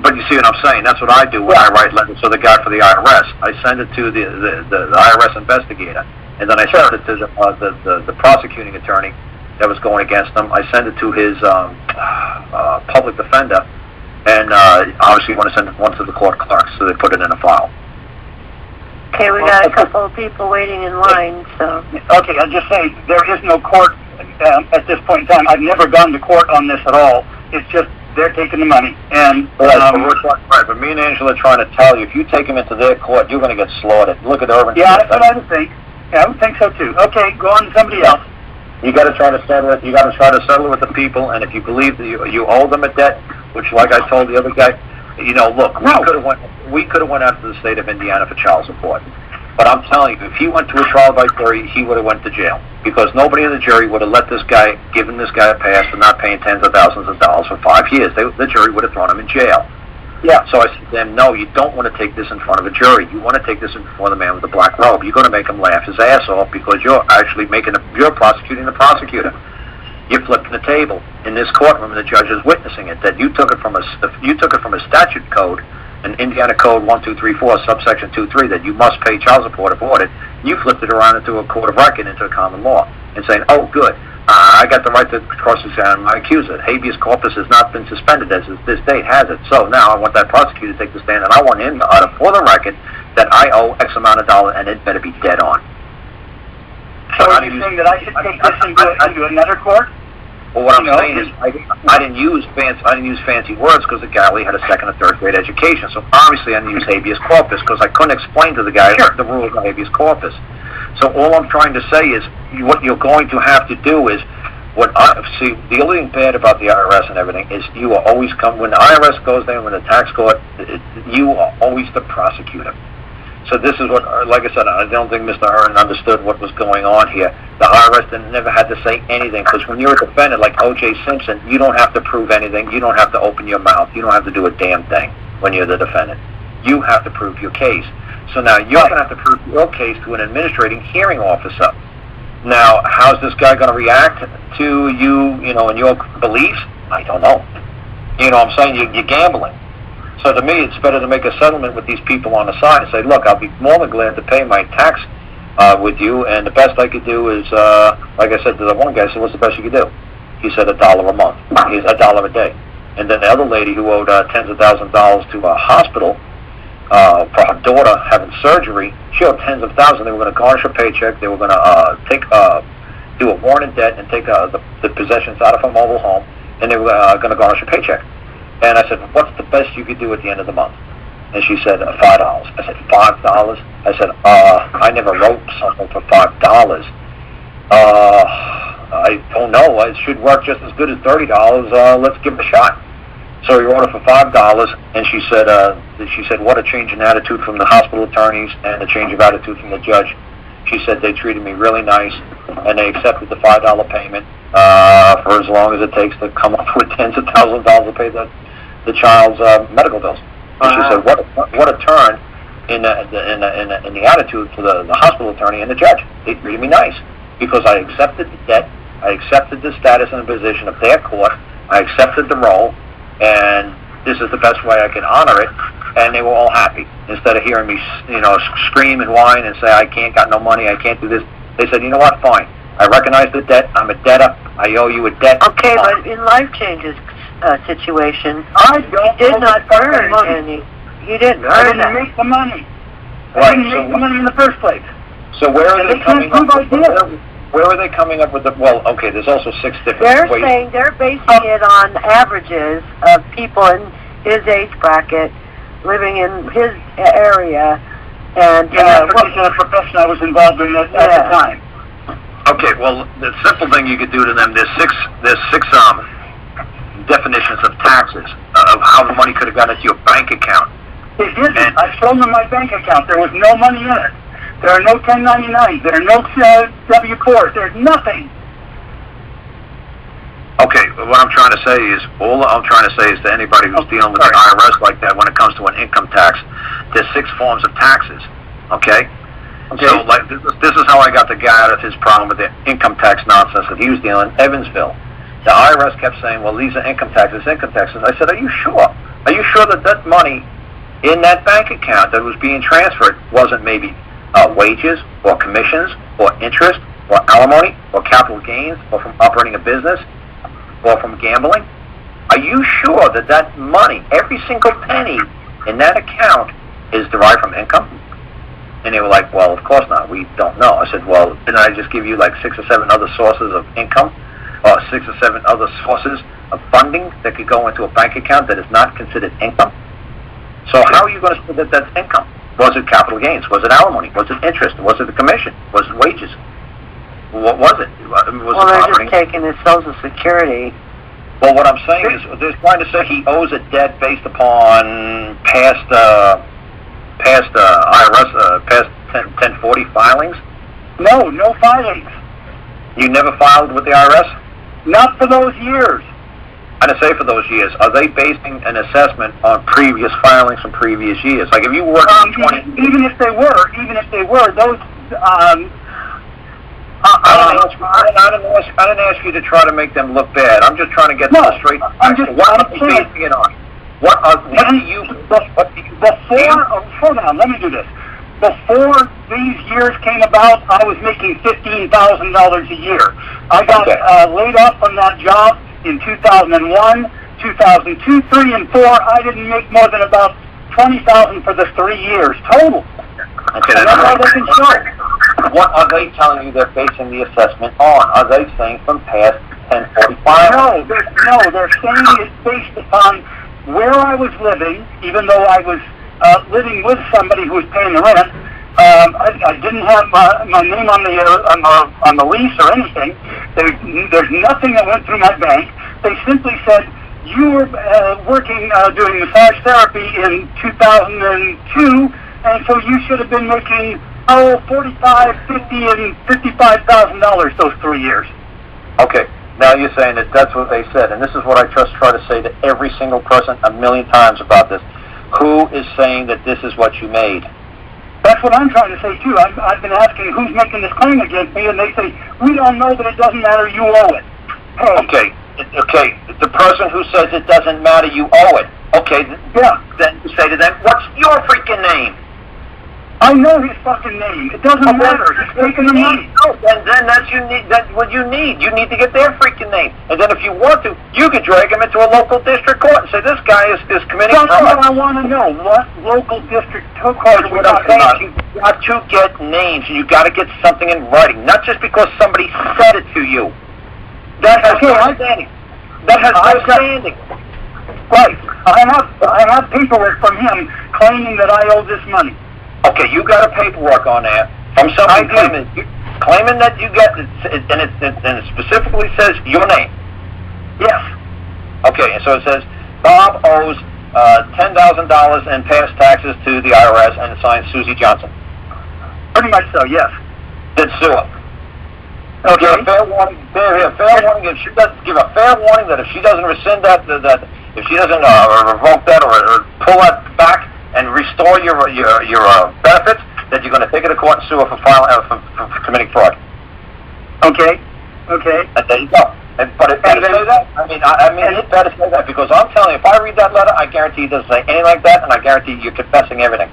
But you see what I'm saying? That's what I do when I write letters to the guy for the IRS. I send it to the IRS investigator, and then I send it to the prosecuting attorney that was going against him. I send it to his public defender, and obviously you want to send it one to the court clerks, so they put it in a file. Okay, we got a couple of people waiting in line, so. Okay, I'll just say, there is no court at this point in time. I've never gone to court on this at all. It's just, they're taking the money, and... Right, but me and Angela are trying to tell you, if you take them into their court, you're going to get slaughtered. Look at Irvin. Yeah, that's what I would think. Yeah, I would think so, too. Okay, go on to somebody else. You got to try to settle it. You got to try to settle it with the people, and if you believe that you owe them a debt, which, like I told the other guy, you know, look, we could have went out to the state of Indiana for child support. But I'm telling you, if he went to a trial by jury, he would have went to jail. Because nobody in the jury would have let this guy, given this guy a pass for not paying tens of thousands of dollars for 5 years. The jury would have thrown him in jail. Yeah. So I said to them, no, you don't want to take this in front of a jury. You want to take this in front of the man with the black robe. You're going to make him laugh his ass off because you're actually you're prosecuting the prosecutor. You're flipping the table. In this courtroom, the judge is witnessing it, that you took it from a statute code, an Indiana Code 1234, subsection 23, that you must pay child support if ordered. You flipped it around into a court of record, into a common law, and saying, oh, good, I got the right to cross-examine my accuser. Habeas corpus has not been suspended as this date, has it? So now I want that prosecutor to take the stand, and I want him to utter for the record that I owe X amount of dollars, and it better be dead on. So are you saying that I should take this into another court? Well, what I'm saying is, I didn't use fancy words because the guy only had a second or third grade education. So obviously, I didn't use habeas corpus because I couldn't explain to the guy the rules of habeas corpus. So all I'm trying to say is, what you're going to have to do is, the only thing bad about the IRS and everything is you are always when the IRS goes there, when the tax court, you are always the prosecutor. So this is what, like I said, I don't think Mr. Hearn understood what was going on here. The IRS never had to say anything, because when you're a defendant like O.J. Simpson, you don't have to prove anything. You don't have to open your mouth. You don't have to do a damn thing when you're the defendant. You have to prove your case. So now you're going to have to prove your case to an administrating hearing officer. Now, how's this guy going to react to you, and your beliefs? I don't know. You know what I'm saying? You're gambling. So to me, it's better to make a settlement with these people on the side and say, look, I'll be more than glad to pay my tax with you, and the best I could do is, like I said to the one guy, I said, what's the best you could do? He said $1 a month. He's $1 a day. And then the other lady who owed tens of thousands of dollars to a hospital for her daughter having surgery, she owed tens of thousands. They were going to garnish her paycheck. They were going to do a warrant in debt and take the possessions out of her mobile home, and they were going to garnish her paycheck. And I said, what's the best you could do at the end of the month? And she said, $5. I said, $5? I said, I never wrote something for $5. I don't know. It should work just as good as $30. Let's give it a shot. So we wrote it for $5, and she said, what a change in attitude from the hospital attorneys and a change of attitude from the judge. She said they treated me really nice, and they accepted the $5 payment for as long as it takes to come up with tens of thousands of dollars to pay the child's medical bills. And she said, what a turn in the attitude to the hospital attorney and the judge. They treated me nice because I accepted the debt, I accepted the status and the position of their court, I accepted the role, and this is the best way I can honor it. And they were all happy. Instead of hearing me, scream and whine and say, I got no money, I can't do this, they said, you know what, fine. I recognize the debt, I'm a debtor, I owe you a debt. Okay, but in Life Changes situation, you did not earn any. You didn't earn I didn't make the money. I didn't make the money in the first place. So where are they coming up with where are they coming up with there's also 6 different ways. Saying they're basing it on averages of people in his age bracket living in his area, and that particular profession I was involved in at the time. Okay, well, the simple thing you could do to them, there's six definitions of taxes, of how the money could have gone into your bank account. It didn't. I showed them my bank account. There was no money in it. There are no 1099s. There are no W-4s. There's nothing. Okay, what I'm trying to say is, to anybody who's dealing with the IRS like that, when it comes to an income tax, there's 6 forms of taxes. Okay? So, like, this is how I got the guy out of his problem with the income tax nonsense that he was dealing in Evansville. The IRS kept saying, well, these are income taxes. I said, are you sure? Are you sure that money in that bank account that was being transferred wasn't maybe wages or commissions or interest or alimony or capital gains or from operating a business or from gambling? Are you sure that money, every single penny in that account, is derived from income? And they were like, well, of course not. We don't know. I said, well, didn't I just give you like 6 or 7 other sources of income, or 6 or 7 other sources of funding that could go into a bank account that is not considered income? So how are you going to say that that's income? Was it capital gains? Was it alimony? Was it interest? Was it the commission? Was it wages? What was it? Well, they're just taking his Social Security. Well, what I'm saying is, they're trying to say he owes a debt based upon past IRS, past 1040 filings. No filings. You never filed with the IRS? Not for those years. I didn't say for those years. Are they basing an assessment on previous filings from previous years? Like if you were working 20... Even if they were, those... I didn't ask you to try to make them look bad. I'm just trying to get the straight... What are you basing it on? Hold on, let me do this. Before these years came about, I was making $15,000 a year. I got laid off from that job in 2001, 2002, 3, and 4. I didn't make more than about $20,000 for the 3 years total. Okay, that's all they can show. What are they telling you they're basing the assessment on? Are they saying from past 1045? No, they're saying it's based upon where I was living, even though I was living with somebody who was paying the rent. I didn't have my name on the lease or anything. There's nothing that went through my bank. They simply said, you were working doing massage therapy in 2002, and so you should have been making $45,000, $50,000, and $55,000 those 3 years. Okay. Now you're saying that that's what they said, and this is what I just try to say to every single person a million times about this. Who is saying that this is what you made? That's what I'm trying to say, too. I've been asking who's making this claim against me, and they say, we don't know, but it doesn't matter, you owe it. Hey. Okay, the person who says it doesn't matter, you owe it. Okay, then you say to them, what's your freaking name? I know his fucking name. It doesn't matter. He's taking the money. No, then that's what you need. You need to get their freaking name. And then if you want to, you could drag him into a local district court and say, this guy is committing fraud. That's what I want to know. What local district court are we talking about? You've got to get names, and you've got to get something in writing. Not just because somebody said it to you. That has no standing. That has no standing. Right. I have paperwork from him claiming that I owe this money. Okay, you got a paperwork on there from somebody claiming that you get it, and it specifically says your name. Yes. Okay, and so it says Bob owes $10,000 in past taxes to the IRS, and it signs Susie Johnson. Pretty much so, yes. Then sue her. Okay. Give a fair warning. If she does, give a fair warning that if she doesn't rescind that if she doesn't revoke that or pull that back and restore your benefits, that you're going to take her to court and sue her for committing fraud. Okay. And there you go. But it better say that. I mean, it better say that, because I'm telling you, if I read that letter, I guarantee it doesn't say anything like that, and I guarantee you're confessing everything.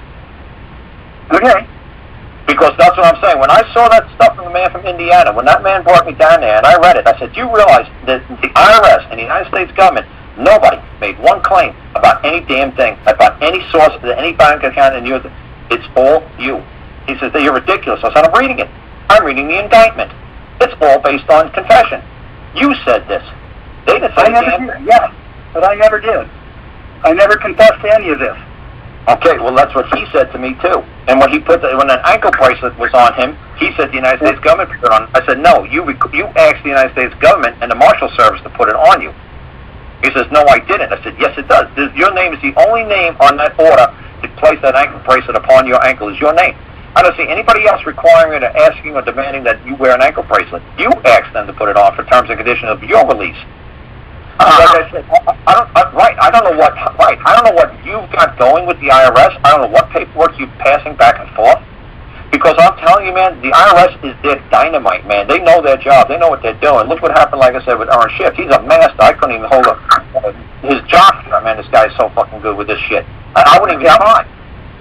Okay. Because that's what I'm saying. When I saw that stuff from the man from Indiana, when that man brought me down there and I read it, I said, do you realize that the IRS and the United States government, nobody made one claim about any damn thing, about any source, any bank account in yours. It's all you. He says that you're ridiculous. I said, I'm reading it. I'm reading the indictment. It's all based on confession. You said this. They didn't say anything. Yeah, but I never did. I never confessed to any of this. Okay, well, that's what he said to me, too. And when he when an ankle bracelet was on him, he said the United States government put it on. I said, no, you asked the United States government and the Marshal Service to put it on you. He says, no, I didn't. I said, yes, it does. Your name is the only name on that order to place that ankle bracelet upon your ankle is your name. I don't see anybody else requiring or asking or demanding that you wear an ankle bracelet. You asked them to put it on for terms and conditions of your release. Like I said, I don't know what you've got going with the IRS. I don't know what paperwork you're passing back and forth. Because I'm telling you, man, the IRS is their dynamite, man. They know their job. They know what they're doing. Look what happened, like I said, with Aaron Schiff. He's a master. I couldn't even hold his job. Man, this guy's so fucking good with this shit. I wouldn't even try.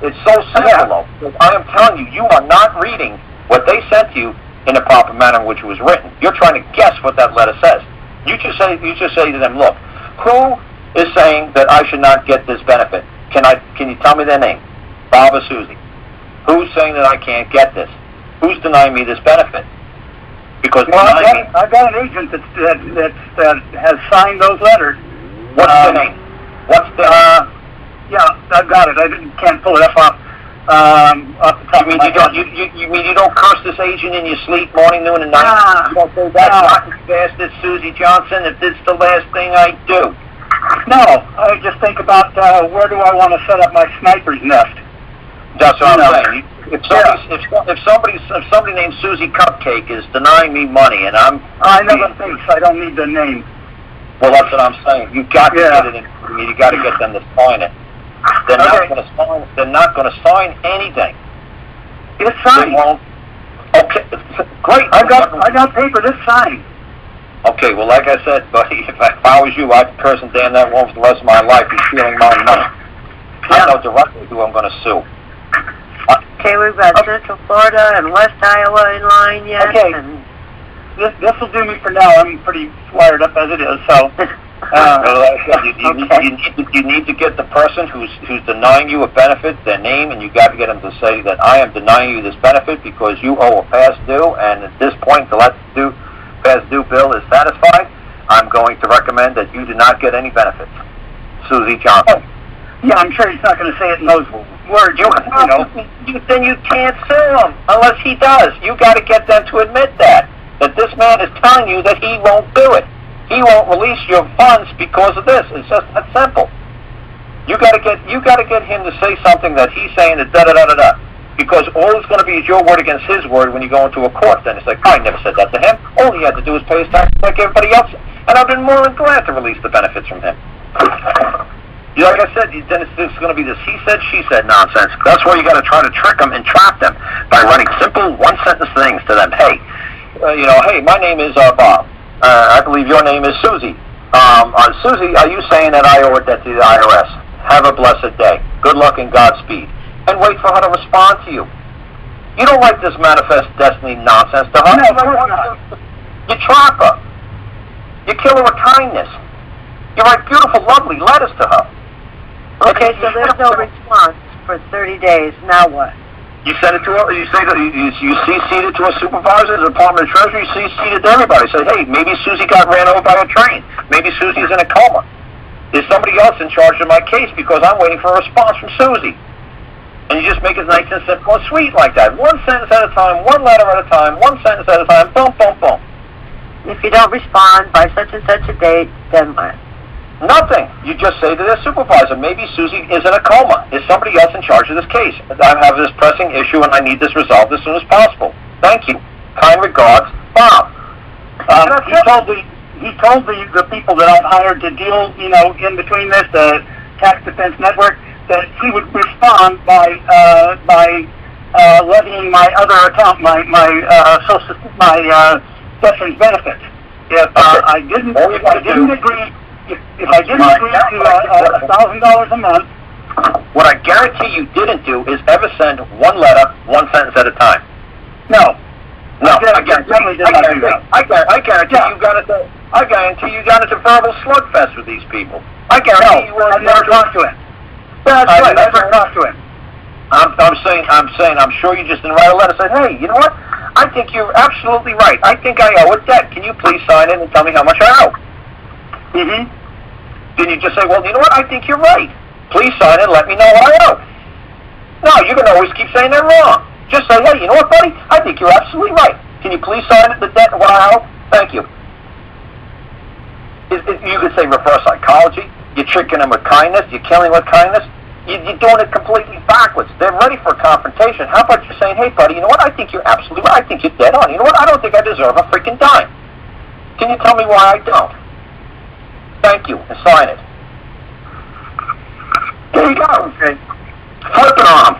It's so simple, though. I am telling you, you are not reading what they sent you in the proper manner in which it was written. You're trying to guess what that letter says. You just say to them, look, who is saying that I should not get this benefit? Can you tell me their name? Bob or Susie? Who's saying that I can't get this? Who's denying me this benefit? Because I've got an agent that has signed those letters. What's the name? What's the name? Yeah, I've got it. I can't pull it up off the top of my head. You mean you don't curse this agent in your sleep morning, noon, and night? You don't say that's not as fast as Susie Johnson if this is the last thing I do. No, I just think about where do I want to set up my sniper's nest. That's what I'm saying. If somebody named Susie Cupcake is denying me money, and I know the face. I don't need the name. Well, that's what I'm saying. You got to get it in. You got to get them to sign it. They're not going to sign. They're not going to sign anything. It's signed. They won't. Okay, great. I got paper that's signed. Okay, well, like I said, buddy, if I was you, I'd curse and damn that woman for the rest of my life. He's stealing my money. I know directly who I'm going to sue. Okay, we've got Central Florida and West Iowa in line yet. Okay. And This will do me for now. I'm pretty wired up as it is, so. You need to get the person who's denying you a benefit, their name, and you got to get them to say that I am denying you this benefit because you owe a past due, and at this point, the past due bill is satisfied. I'm going to recommend that you do not get any benefits. Susie Johnson. Yeah, I'm sure he's not going to say it in those words. Then you can't sue him unless he does. You got to get them to admit that this man is telling you that he won't do it. He won't release your funds because of this. It's just that simple. You got to get him to say something that he's saying that da da da da da. Because all it's going to be is your word against his word when you go into a court. Then it's like, I never said that to him. All he had to do was pay his taxes like everybody else, and I've been more than glad to release the benefits from him. Like I said, then it's going to be this he said, she said nonsense. That's why you got to try to trick them and trap them by writing simple one-sentence things to them. Hey, hey, my name is Bob. I believe your name is Susie. Susie, are you saying that I owe a debt to the IRS? Have a blessed day. Good luck and Godspeed. And wait for her to respond to you. You don't write this manifest destiny nonsense to her. No, of course not. You trap her. You kill her with kindness. You write beautiful, lovely letters to her. okay, so there's no response for 30 days. Now what? You send it to her. You say that you CC'd it to a supervisor, the Department of Treasury. You CC'd it to everybody. Say, hey, maybe Susie got ran over by a train. Maybe Susie's in a coma. There's somebody else in charge of my case because I'm waiting for a response from Susie. And you just make it nice and simple and sweet like that. One sentence at a time, one letter at a time, one sentence at a time. Boom, boom, boom. If you don't respond by such and such a date, then what? Nothing. You just say to their supervisor, maybe Susie is in a coma. Is somebody else in charge of this case? I have this pressing issue and I need this resolved as soon as possible. Thank you. Kind regards, Bob. He told the people that I've hired to deal, in between this, the Tax Defense Network, that he would respond by levying my other account, my veterans benefits. If I didn't agree. If I didn't agree to $1,000 a month, what I guarantee you didn't do is ever send one letter, one sentence at a time. No. I guarantee you got into verbal slugfest with these people. I guarantee you weren't. I've never talked to him. That's right. I've never talked to him. I'm sure you just didn't write a letter and said, hey, you know what? I think you're absolutely right. I think I owe a debt. Can you please sign it and tell me how much I owe? Mm-hmm. Then you just say, well, you know what? I think you're right. Please sign it and let me know what I owe. No, you're going to always keep saying that wrong. Just say, hey, you know what, buddy? I think you're absolutely right. Can you please sign it, the debt and what I owe? Thank you. You could say reverse psychology. You're tricking them with kindness. You're killing with kindness. You're doing it completely backwards. They're ready for a confrontation. How about you saying, hey, buddy, you know what? I think you're absolutely right. I think you're dead on. You know what? I don't think I deserve a freaking dime. Can you tell me why I don't? Thank you, and sign it. There you go. Okay. Flip it on them.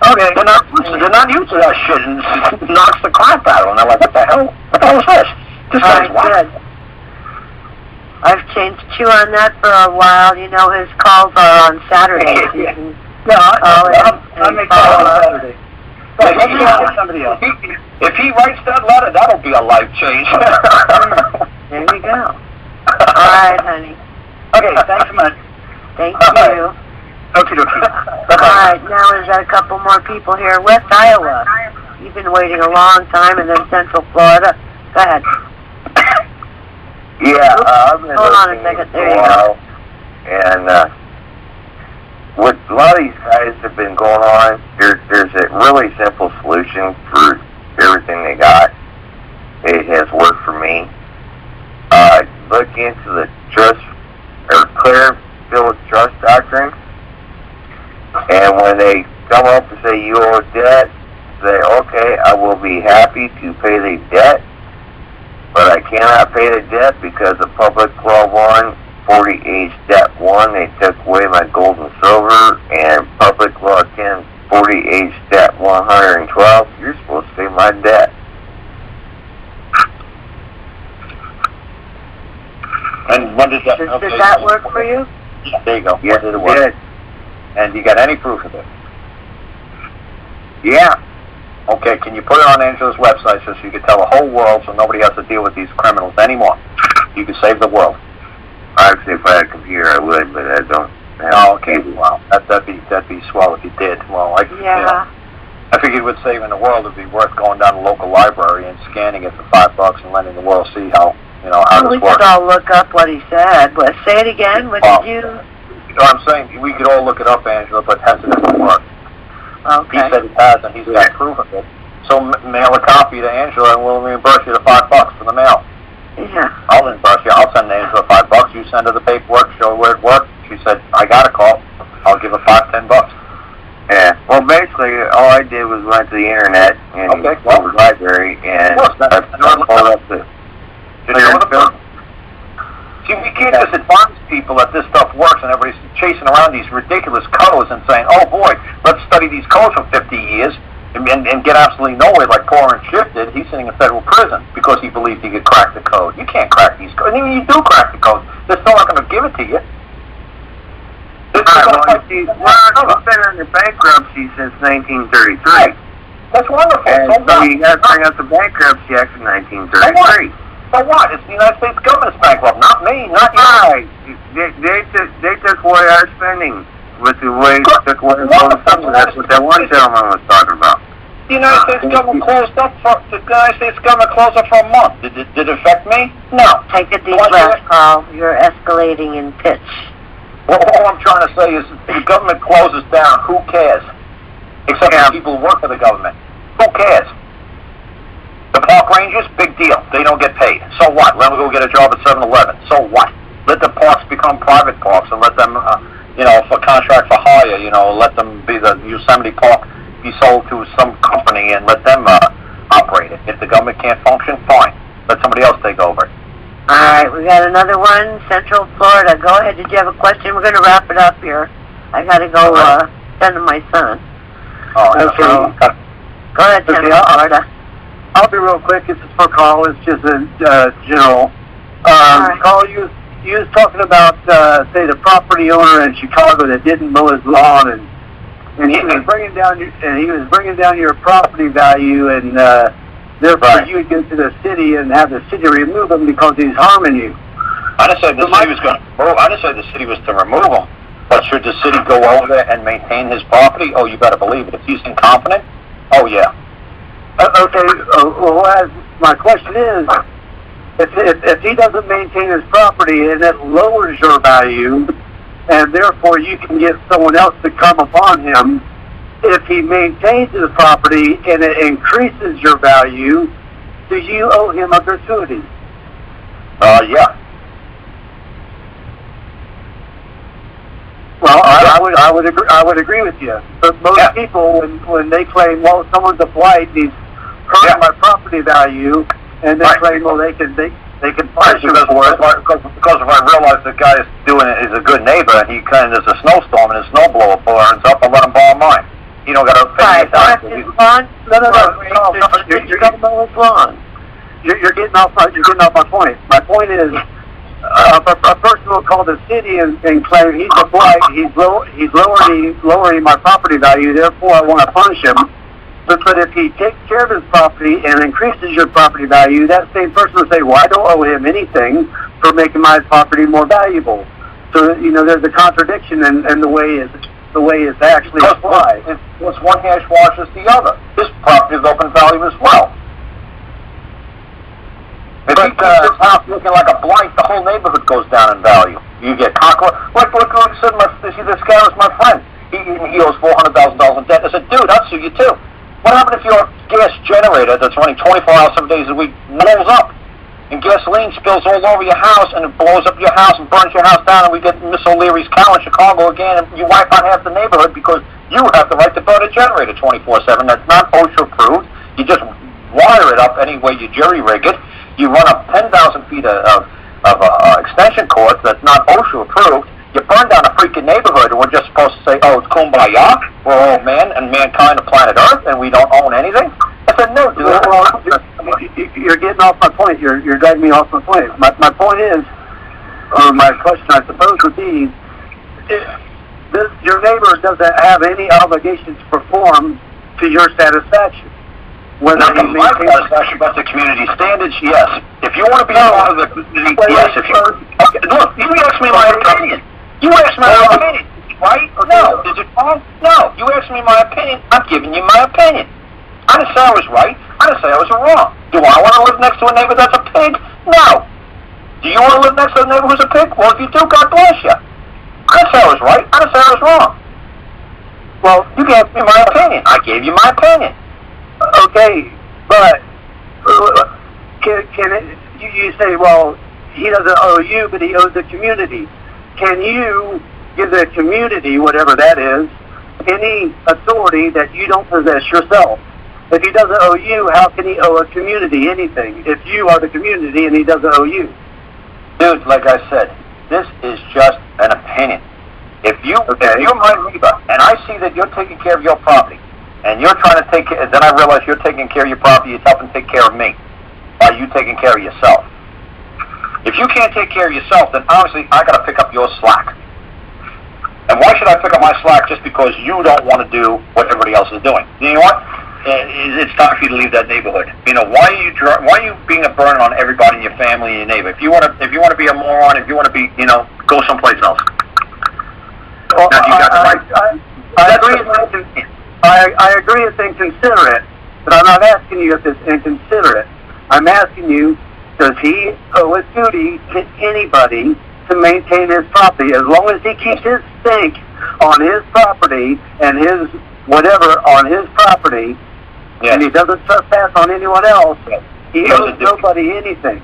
Okay. They're not used to that shit, and it knocks the crap out of them. They're like, what the hell? What the hell is this? This guy's what? Good. I've changed you on that for a while. His calls are on Saturdays. You can I make calls on Saturday. Somebody else. If he writes that letter, that'll be a life change. There you go. All right, honey. Okay, thanks so much. Thank you. Okay, dokie. Alright, now we've got a couple more people here. West Iowa. You've been waiting a long time, and then Central Florida. Go ahead. Yeah, I've been Hold on a listening second. for There a you while, and what a lot of these guys have been going on, there's a really simple solution for everything they got. It has worked for me. Look into the trust or clear village trust doctrine, and when they come up and say you owe a debt, say, okay, I will be happy to pay the debt, but I cannot pay the debt because of Public Law 1, 40H Debt 1, they took away my gold and silver, and Public Law 10, 40H Debt 112, you're supposed to pay my debt. And when did that... Did that work for you? Yeah, there you go. Yes, When did it it work? did. And you got any proof of it? Yeah. Okay, can you put it on Angela's website so you can tell the whole world so nobody has to deal with these criminals anymore? You can save the world. Actually, if I had a computer, I would, but I don't have Oh, a okay. computer. Wow. That'd be swell if you did. Well, Yeah. I figured with saving the world, it'd be worth going down to the local library and scanning it for $5 and letting the world see how We this works. could all look up what he said. But say it again. What did you... I'm saying we could all look it up, Angela, but has it ever worked? He Okay. said it has, and he's got proof of it. So mail a copy to Angela, and we'll reimburse you the $5 for the mail. Yeah. I'll reimburse you. I'll send Angela $5. You send her the paperwork, show her where it worked. She said, I got a call. I'll give her $5, $10. Yeah. Well, basically, all I did was went to the internet and Okay, go to the library, and Of course, I pulled up the See, we can't just advise people that this stuff works and everybody's chasing around these ridiculous codes and saying, oh boy, let's study these codes for 50 years and get absolutely nowhere like Poor and Schiff did. He's sitting in federal prison because he believed he could crack the code. You can't crack these codes. I mean, you do crack the codes. They're still not going to give it to you. We've been under bankruptcy since 1933. That's wonderful. And So so what? you got to bring up the Bankruptcy Act of 1933. So what? It's the United States government's bankrupt, not me, not you. Right. They took away our spending with the way they took away the loan. That's what that one gentleman was talking about. The United States government closed up for a month. Did it affect me? No. Take a deep Why breath, should Carl. You're escalating in pitch. Well, all I'm trying to say is if the government closes down, who cares? Except for people who work for the government. Who cares? The park rangers, big deal. They don't get paid. So what? Let them go get a job at 7-Eleven. So what? Let the parks become private parks and let them, for contract for hire, let them be the Yosemite Park be sold to some company and let them operate it. If the government can't function, fine. Let somebody else take over it. All right, we got another one, Central Florida. Go ahead. Did you have a question? We're going to wrap it up here. I got to go send to my son. Oh, Okay. Go ahead, Central Florida. I'll be real quick. This is for Karl. It's just a general. Right. Karl, you was talking about say the property owner in Chicago that didn't mow his lawn, and he was bringing down your property value, and therefore you would go to the city and have the city remove him because he's harming you. I didn't say the city was going to remove. I didn't say the city was to remove him. But should the city go over there and maintain his property? Oh, you better believe it. If he's incompetent, oh yeah. Okay. Well, my question is, if he doesn't maintain his property and it lowers your value, and therefore you can get someone else to come upon him, if he maintains his property and it increases your value, do you owe him a gratuity? Yeah. Well, I would agree with you. But most people, when they claim, well, someone's a blight, he's hurting my property value, and they claim, well, they can punish him for it. Because if I realize the guy is a good neighbor, and there's a snowstorm and his snowblower burns up, I let him borrow mine. You don't got to pay me That's a his lawn? No. You're getting off lawn. You're getting off my point. My point is, a person will call the city and claim he's a blight. He's lowering my property value. Therefore, I want to punish him. But if he takes care of his property and increases your property value, that same person will say, well, I don't owe him anything for making my property more valuable. So there's a contradiction in the way the way it's actually applied. It's one hash washes the other. This property is open value as well. If you keep this house looking like a blight, the whole neighborhood goes down in value. You get cockroach. Like I said, this guy was my friend. He owes $400,000 in debt. I said, dude, I'll sue you too. What happened if your gas generator that's running 24 hours, 7 days a week blows up? And gasoline spills all over your house, and it blows up your house and burns your house down, and we get Miss O'Leary's cow in Chicago again, and you wipe out half the neighborhood because you have the right to burn a generator 24/7. That's not OSHA approved. You just wire it up any way you jury-rig it. You run up 10,000 feet of extension cords that's not OSHA approved. You burn down a freaking neighborhood, and we're just supposed to say, oh, it's kumbaya, we're all man and mankind of planet Earth, and we don't own anything? I said, no, dude. Well, you're getting off my point. You're dragging me off my point. My point is, or my question, I suppose, would be, your neighbor doesn't have any obligation to perform to your satisfaction. Whether not to my satisfaction, but the community standards, yes. If you want to be part of the community, yes. If you look, you asked me my opinion. You asked me my opinion, right? No. Is it wrong? No. You asked me my opinion. I'm giving you my opinion. I didn't say I was right. I didn't say I was wrong. Do I want to live next to a neighbor that's a pig? No. Do you want to live next to a neighbor who's a pig? Well, if you do, God bless you. I didn't say I was right. I didn't say I was wrong. Well, you gave me my opinion. I gave you my opinion. Okay, but you say, well, he doesn't owe you, but he owes the community. Can you give the community, whatever that is, any authority that you don't possess yourself? If he doesn't owe you, how can he owe a community anything? If you are the community and he doesn't owe you. Dude, like I said, this is just an opinion. If you're my neighbor, and I see that you're taking care of your property, and you're trying to take care, then I realize you're taking care of your property, you're helping take care of me. Are you taking care of yourself? If you can't take care of yourself, then obviously I got to pick up your slack. And why should I pick up my slack just because you don't want to do what everybody else is doing? You know what? It's time for you to leave that neighborhood. You know, why are you being a burden on everybody in your family and your neighbor? If you want to be a moron, if you want to be, go someplace else. Well, now, you got the right. I agree it's inconsiderate, but I'm not asking you if it's inconsiderate. I'm asking you, does he owe a duty to anybody to maintain his property? As long as he keeps his sink on his property and his whatever on his property, yes, and he doesn't trespass on anyone else, he owes nobody anything.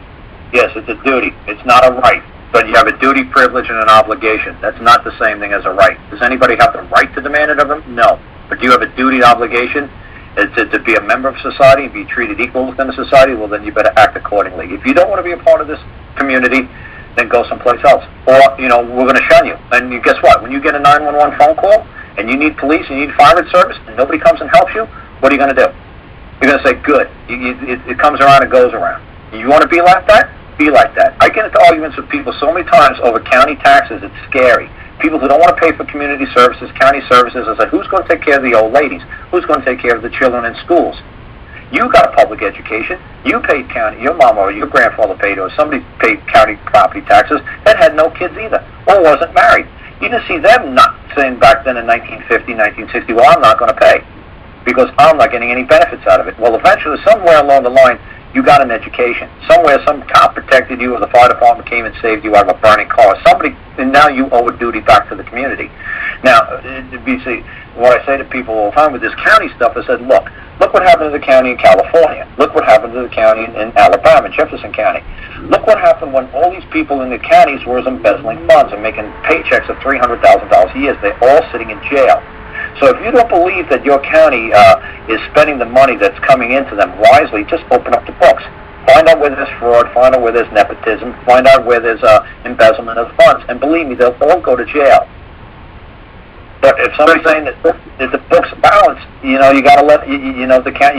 Yes, it's a duty. It's not a right. But you have a duty, privilege, and an obligation. That's not the same thing as a right. Does anybody have the right to demand it of him? No. But do you have a duty and obligation to be a member of society and be treated equal within the society? Well, then you better act accordingly. If you don't want to be a part of this community, then go someplace else. Or, we're going to shun you. And guess what? When you get a 911 phone call and you need police, you need fire service, and nobody comes and helps you, what are you going to do? You're going to say, good. It comes around and goes around. You want to be like that? Be like that. I get into arguments with people so many times over county taxes, it's scary. People who don't want to pay for community services, county services, I said, who's going to take care of the old ladies? Who's going to take care of the children in schools? You got a public education. You paid county, your mom or your grandfather paid, or somebody paid county property taxes that had no kids either, or wasn't married. You didn't see them not saying back then in 1950, 1960, well, I'm not going to pay because I'm not getting any benefits out of it. Well, eventually, somewhere along the line, you got an education. Somewhere, some cop protected you, or the fire department came and saved you out of a burning car. And now you owe a duty back to the community. Now, you see, what I say to people all the time with this county stuff, I said, look what happened to the county in California. Look what happened to the county in Alabama, Jefferson County. Look what happened when all these people in the counties were embezzling funds and making paychecks of $300,000 a year. They're all sitting in jail. So if you don't believe that your county is spending the money that's coming into them wisely, just open up the books. Find out where there's fraud, find out where there's nepotism, find out where there's embezzlement of funds, and believe me, they'll all go to jail. But if somebody's saying that the books balance, you got to let you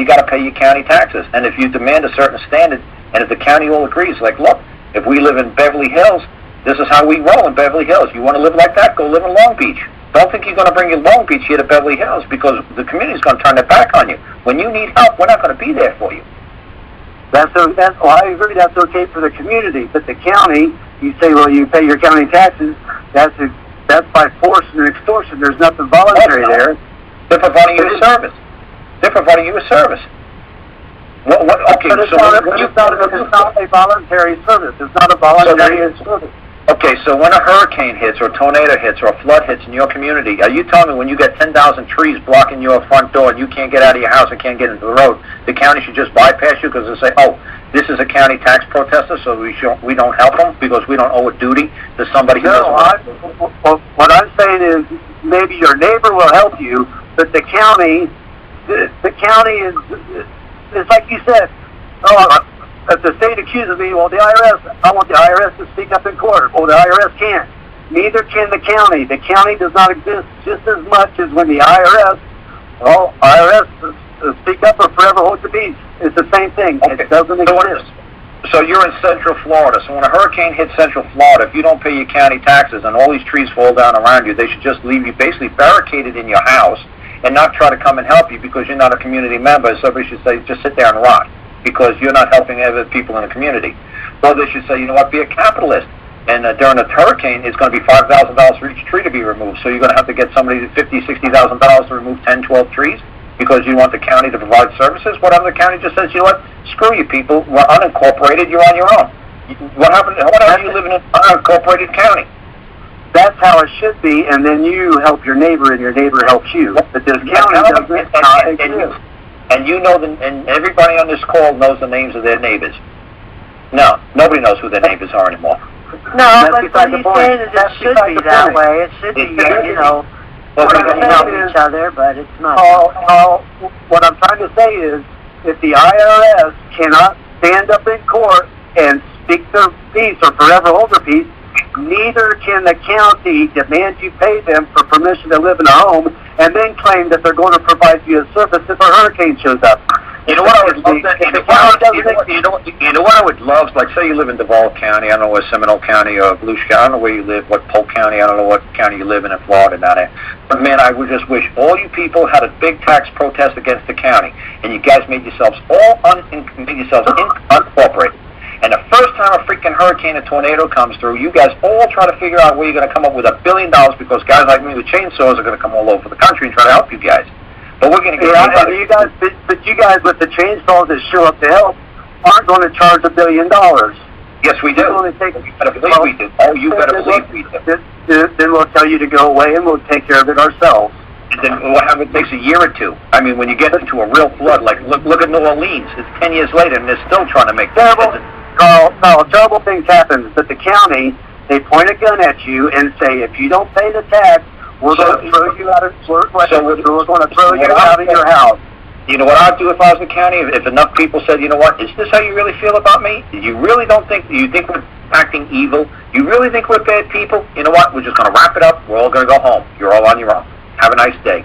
got to pay your county taxes, and if you demand a certain standard, and if the county all agrees, like, look, if we live in Beverly Hills, this is how we roll in Beverly Hills. You want to live like that? Go live in Long Beach. Don't think you're going to bring your Long Beach here to Beverly Hills because the community's going to turn their back on you. When you need help, we're not going to be there for you. I agree that's okay for the community, but the county, you say, well, you pay your county taxes, that's that's by force and extortion. There's nothing voluntary there. They're providing you a service. They're providing you a service. Okay, but it's not a voluntary service. It's not a voluntary service. Okay, so when a hurricane hits, or a tornado hits, or a flood hits in your community, are you telling me when you get 10,000 trees blocking your front door and you can't get out of your house and can't get into the road, the county should just bypass you because they say, oh, this is a county tax protester, so we don't help them because we don't owe a duty to somebody who doesn't want. What I'm saying is maybe your neighbor will help you, but the county is like you said. If the state accuses me, well, the IRS, I want the IRS to speak up in court. Well, the IRS can't. Neither can the county. The county does not exist just as much as when the IRS speak up or forever hold the peace. It's the same thing. Okay. It doesn't exist. So you're in Central Florida. So when a hurricane hits Central Florida, if you don't pay your county taxes and all these trees fall down around you, they should just leave you basically barricaded in your house and not try to come and help you because you're not a community member. Somebody should say, just sit there and rot, because you're not helping other people in the community. Or they should say, you know what, be a capitalist. And during a hurricane, it's going to be $5,000 for each tree to be removed. So you're going to have to get somebody $50,000, $60,000 to remove 10, 12 trees because you want the county to provide services. What if the county just says, you know what, screw you people, we're unincorporated, you're on your own. What happened if you live in an unincorporated counny? That's how it should be, and then you help your neighbor and your neighbor helps you. But this county doesn't exist. And you know, and everybody on this call knows the names of their neighbors. No, nobody knows who their neighbors are anymore. No, but what he's saying is it should be that way. It should be, you know, we're going to help each other, but it's not. What I'm trying to say is, if the IRS cannot stand up in court and speak their piece or forever hold their peace, neither can the county demand you pay them for permission to live in a home and then claim that they're going to provide you a service if a hurricane shows up. You know what I would love? You know what I would love? Like, say you live in Duval County. I don't know where Seminole County or Volusia County. I don't know where you live. What Polk County? I don't know what county you live in Florida. Down there. But man, I would just wish all you people had a big tax protest against the county, and you guys made yourselves unincorporated. And the first time a freaking hurricane or tornado comes through, you guys all try to figure out where you're going to come up with $1 billion because guys like me with chainsaws are going to come all over the country and try to help you guys. But we're going to get you guys with the chainsaws that show up to help aren't going to charge $1 billion. Yes, we do. You better believe we do. Oh, you better believe we do. Then we'll tell you to go away and we'll take care of it ourselves. And then what happens? It takes a year or two. I mean, when you get into a real flood, like look at New Orleans. It's 10 years later and they're still trying to make terrible. No, terrible things happen. But the county, they point a gun at you and say, if you don't pay the tax, we're going to throw you out of your house. You know what I'd do if I was the county? If enough people said, you know what, is this how you really feel about me? You really don't think, you think we're acting evil? You really think we're bad people? You know what, we're just going to wrap it up. We're all going to go home. You're all on your own. Have a nice day.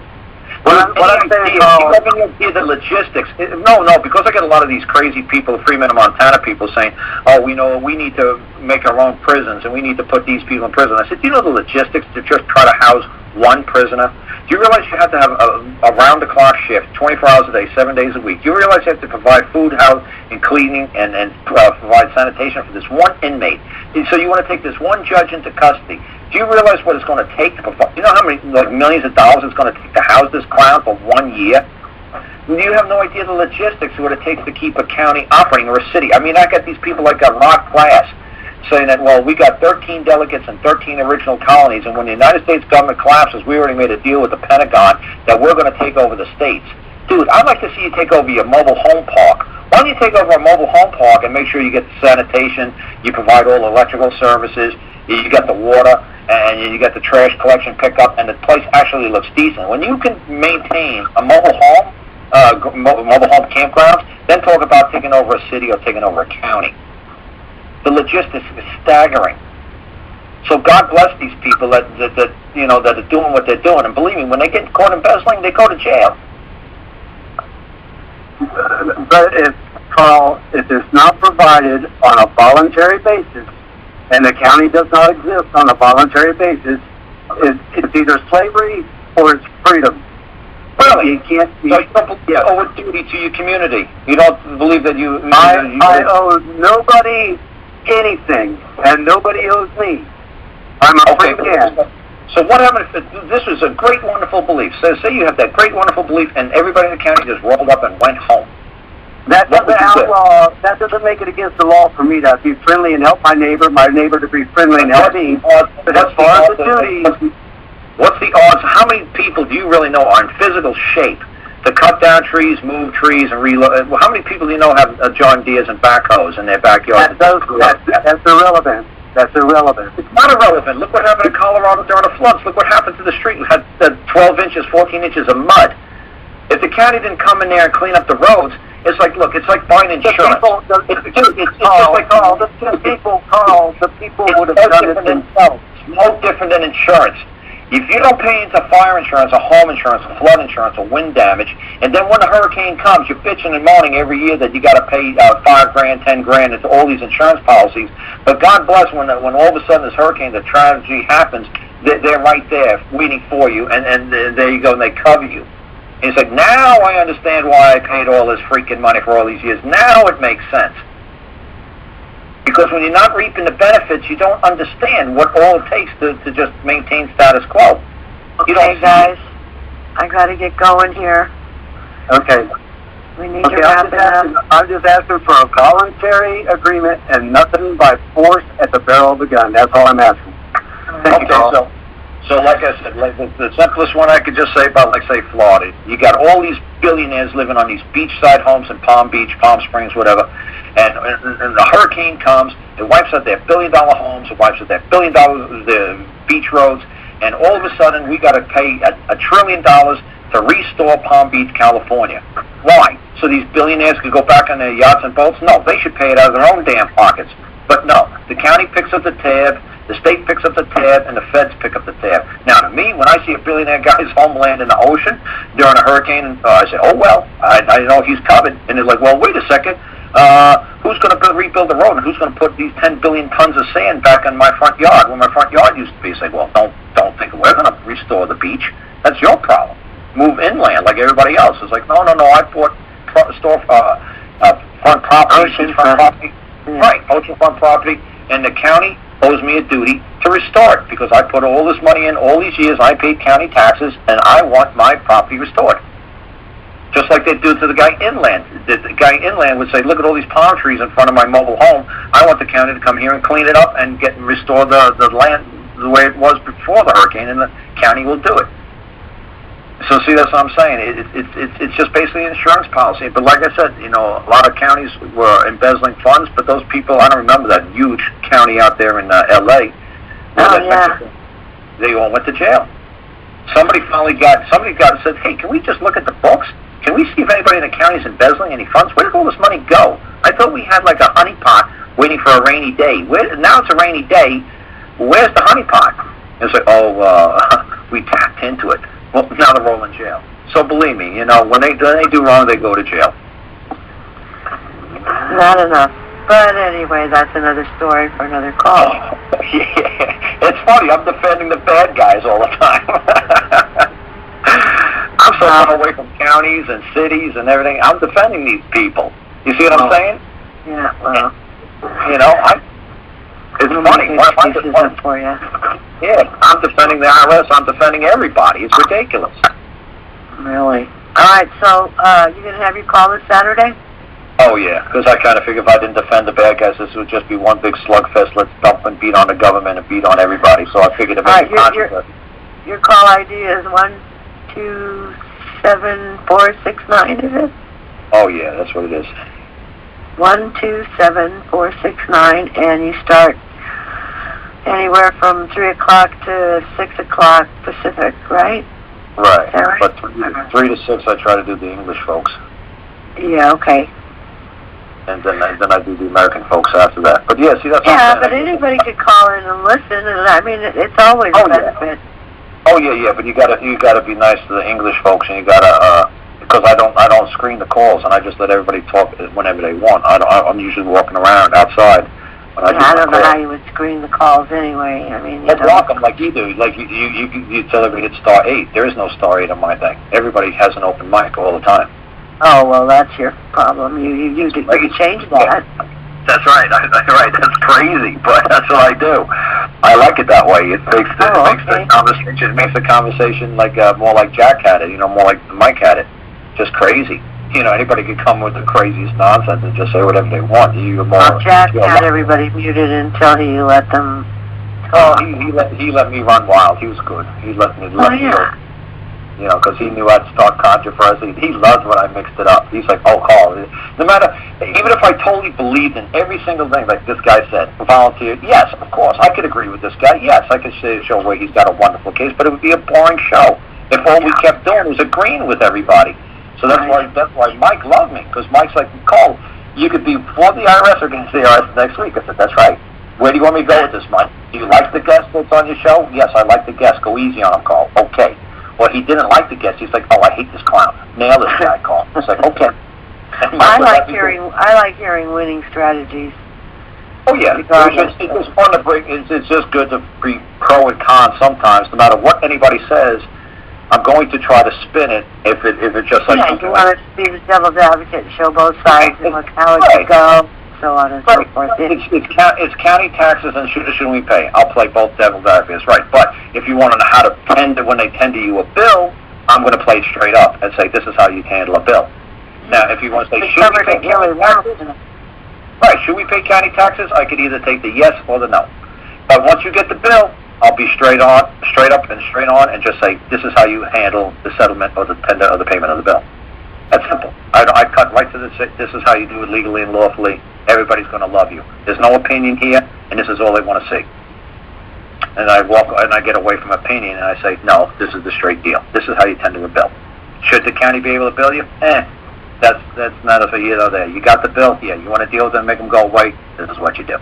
What I'm saying, Karl, the logistics. No, because I get a lot of these crazy people, Freeman and Montana people saying, oh, we need to make our own prisons and we need to put these people in prison. I said, do you know the logistics to just try to house one prisoner? Do you realize you have to have a round-the-clock shift, 24 hours a day, 7 days a week? Do you realize you have to provide food, house, and cleaning, and provide sanitation for this one inmate? And so you want to take this one judge into custody. Do you realize what it's going to take to provide? You know how many millions of dollars it's going to take to house this clown for 1 year? You have no idea the logistics of what it takes to keep a county operating or a city. I mean, I got these people like Rock Glass saying that, well, we got 13 delegates and 13 original colonies, and when the United States government collapses, we already made a deal with the Pentagon that we're going to take over the states. Dude, I'd like to see you take over your mobile home park. Why don't you take over a mobile home park and make sure you get the sanitation, you provide all electrical services, you got the water, and you got the trash collection pickup, and the place actually looks decent. When you can maintain a mobile home campgrounds, then talk about taking over a city or taking over a county. The logistics is staggering. So God bless these people that are doing what they're doing. And believe me, when they get caught embezzling, they go to jail. But Karl, if it's not provided on a voluntary basis, and the county does not exist on a voluntary basis, it's either slavery or it's freedom. Really? You can't. So you don't owe a duty to your community. You don't believe that you. I owe nobody anything, and nobody owes me. I'm a free man. So what happened if this was a great, wonderful belief? So say you have that great, wonderful belief, and everybody in the county just rolled up and went home. That doesn't outlaw. That doesn't make it against the law for me to be friendly and help my neighbor to be friendly and help me. But as far as the duties, what's the odds? How many people do you really know are in physical shape to cut down trees, move trees, and reload? How many people do you know have John Deere's and backhoes in their backyard? That's irrelevant. That's irrelevant. It's not irrelevant. Look what happened in Colorado during the floods. Look what happened to the street. We had 12 inches, 14 inches of mud. If the county didn't come in there and clean up the roads, it's like, look, it's like buying insurance. Carl, the people would have done it themselves. It's no different than insurance. If you don't pay into fire insurance, or home insurance, or flood insurance, or wind damage, and then when the hurricane comes, you're bitching and moaning every year that you got to pay $5 grand, $10 grand into all these insurance policies. But God bless, when all of a sudden this hurricane, the tragedy happens, they're right there waiting for you, and there you go, and they cover you. And it's like, now I understand why I paid all this freaking money for all these years. Now it makes sense. Because when you're not reaping the benefits, you don't understand what all it takes to just maintain status quo. Okay, guys, I got to get going here. Okay. We need to wrap it up. I'm just asking for a voluntary agreement and nothing by force at the barrel of the gun. That's all I'm asking. Thank you, Carl. So like I said, like the simplest one I could just say about, like, say, Florida. You got all these billionaires living on these beachside homes in Palm Beach, Palm Springs, whatever. And the hurricane comes, it wipes out their $1 billion homes, it wipes out their $1 billion the beach roads, and all of a sudden we got to pay $1 trillion to restore Palm Beach, California. Why? So these billionaires could go back on their yachts and boats? No, they should pay it out of their own damn pockets. But no, the county picks up the tab, the state picks up the tab, and the feds pick up the tab. Now, to me, when I see a billionaire guy's homeland in the ocean during a hurricane, I say, oh, well, I know he's covered. And they're like, well, wait a second. Who's going to rebuild the road, and who's going to put these 10 billion tons of sand back in my front yard, where my front yard used to be? Say, well, don't think we're going to restore the beach. That's your problem. Move inland like everybody else. It's like, no, I bought front property, oceanfront property, right, oceanfront property, and the county owes me a duty to restore it because I put all this money in all these years. I paid county taxes, and I want my property restored. Just like they do to the guy inland. The guy inland would say, look at all these palm trees in front of my mobile home. I want the county to come here and clean it up and restore the land the way it was before the hurricane, and the county will do it. So see, that's what I'm saying. It's just basically an insurance policy. But like I said, a lot of counties were embezzling funds, but those people, I don't remember that huge county out there in L.A. They all went to jail. Somebody said, hey, can we just look at the books? Can we see if anybody in the county is embezzling any funds? Where did all this money go? I thought we had like a honeypot waiting for a rainy day. Now it's a rainy day. Where's the honeypot? And it's like, we tapped into it. Well, now they're all in jail. So believe me, when they do wrong, they go to jail. Not enough. But anyway, that's another story for another call. Yeah. It's funny, I'm defending the bad guys all the time. I'm so far away from counties and cities and everything. I'm defending these people. You see what I'm saying? Yeah, well. It's funny. For you. Yeah, I'm defending the IRS. I'm defending everybody. It's ridiculous. Really? All right, so you going to have your call this Saturday? Oh, yeah, because I kind of figured if I didn't defend the bad guys, this would just be one big slugfest. Let's dump and beat on the government and beat on everybody. So I figured it would be controversy. Your call ID is 127469, is it? Oh, yeah, that's what it is. 127469, and you start anywhere from 3 o'clock to 6 o'clock Pacific, right? Right. Is that right? But 3 to 6, I try to do the English folks. Yeah, okay. And then I do the American folks after that. But yeah, see, that's but anybody could call in and listen, and I mean, it's always a benefit. Oh yeah, but you gotta be nice to the English folks, and you gotta because I don't screen the calls, and I just let everybody talk whenever they want. I'm usually walking around outside. I don't know how you would screen the calls anyway. I mean, you block them like you do. Like you tell everybody it's *8. There is no *8 on my thing. Everybody has an open mic all the time. Oh, well, that's your problem. You change that. That's right. That's crazy, but that's what I do. I like it that way. It makes the, okay. it makes the conversation like more like Jack had it, more like Mike had it. Just crazy. Anybody could come with the craziest nonsense and just say whatever they want. Jack had everybody muted until he let them talk. Oh, he let me run wild. He was good. He let me because he knew I'd start controversy. He loved when I mixed it up. He's like, oh, Karl, no matter, even if I totally believed in every single thing, like this guy said, volunteer, yes, of course, I could agree with this guy. Yes, I could show where he's got a wonderful case, but it would be a boring show if all we kept doing was agreeing with everybody. So that's why Mike loved me, because Mike's like, Karl, you could be for the IRS or against the IRS next week. I said, that's right. Where do you want me to go with this, Mike? Do you like the guest that's on your show? Yes, I like the guest. Go easy on him, Karl. Okay. Well, he didn't like the guest. He's like, oh, I hate this clown. Nail this guy, Karl. It's like, okay. I like hearing winning strategies. Oh yeah, it's just fun to bring. It's just good to be pro and con sometimes. No matter what anybody says, I'm going to try to spin it. If it just like you want to be the devil's advocate, show both sides, and look how it could go, so on and so forth. It's county taxes and shouldn't we pay? I'll play both devil's advocates, right? But if you want to know how to tender when they tender you a bill, I'm going to play it straight up and say this is how you handle a bill. Now, if you want to say should we pay county taxes, right? Should we pay county taxes? I could either take the yes or the no. But once you get the bill, I'll be straight up and just say this is how you handle the settlement or the tender or the payment of the bill. That's simple. I cut right to this is how you do it legally and lawfully. Everybody's going to love you. There's no opinion here, and this is all they want to see. And I get away from opinion, and I say, no, this is the straight deal. This is how you tender a bill. Should the county be able to bill you? That's not a there. You got the bill? Yeah. You want to deal with them, make them go away? This is what you do.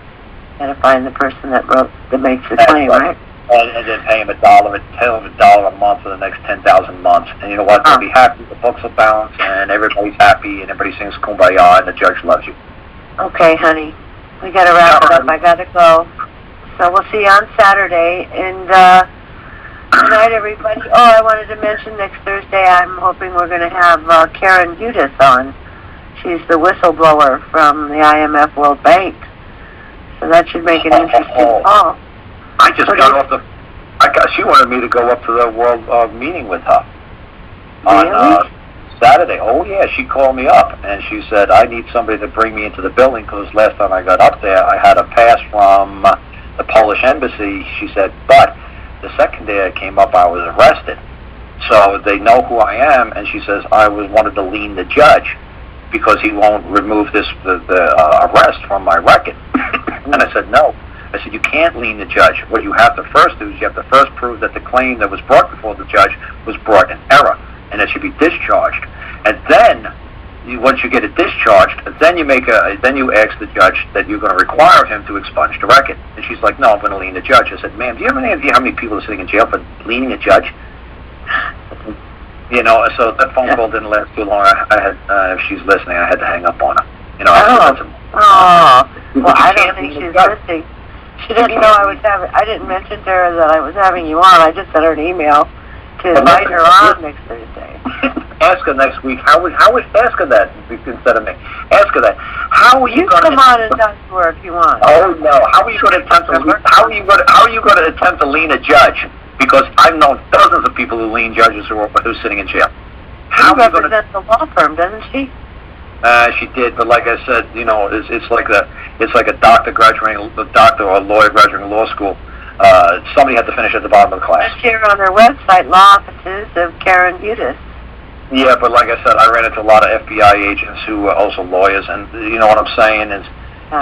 Got to find the person that makes the claim, right? And then pay him $1 a month for the next 10,000 months. And you know what? They'll be happy. The books will balance, and everybody's happy, and everybody sings Kumbaya, and the judge loves you. Okay, honey. We got to wrap it up. I got to go. So we'll see you on Saturday. And good night, everybody. Oh, I wanted to mention next Thursday I'm hoping we're going to have Karen Udis on. She's the whistleblower from the IMF World Bank. So that should make an interesting call. I just got off the... she wanted me to go up to the world meeting with her on Saturday. Oh, yeah, she called me up, and she said, I need somebody to bring me into the building, because last time I got up there, I had a pass from the Polish embassy. She said, but the second day I came up, I was arrested. So they know who I am, and she says, I wanted to lean the judge, because he won't remove the arrest from my record. And I said, no. I said, you can't lean the judge. What you have to first do is you have to first prove that the claim that was brought before the judge was brought in error, and it should be discharged. And then, once you get it discharged, then you ask the judge that you're going to require him to expunge the record. And she's like, no, I'm going to lean the judge. I said, ma'am, do you have any idea how many people are sitting in jail for leaning a judge? So that phone call didn't last too long. If she's listening, I had to hang up on her. Well, I don't think she's listening. She didn't know I didn't mention to her that I was having you on. I just sent her an email to invite her on next Thursday. Ask her next week. Ask her that instead of me. Ask her that. How are you going to come on and talk to her if you want? Oh no! How are you going to attempt to? How are you going to attempt to lean a judge? Because I've known dozens of people who lean judges who's sitting in jail. She represents the law firm, doesn't she? She did, but like I said, it's like a doctor or a lawyer graduating law school. Somebody had to finish at the bottom of the class. Just here on their website, Law Offices of Karen Udis. Yeah, but like I said, I ran into a lot of FBI agents who were also lawyers, and you know what I'm saying is,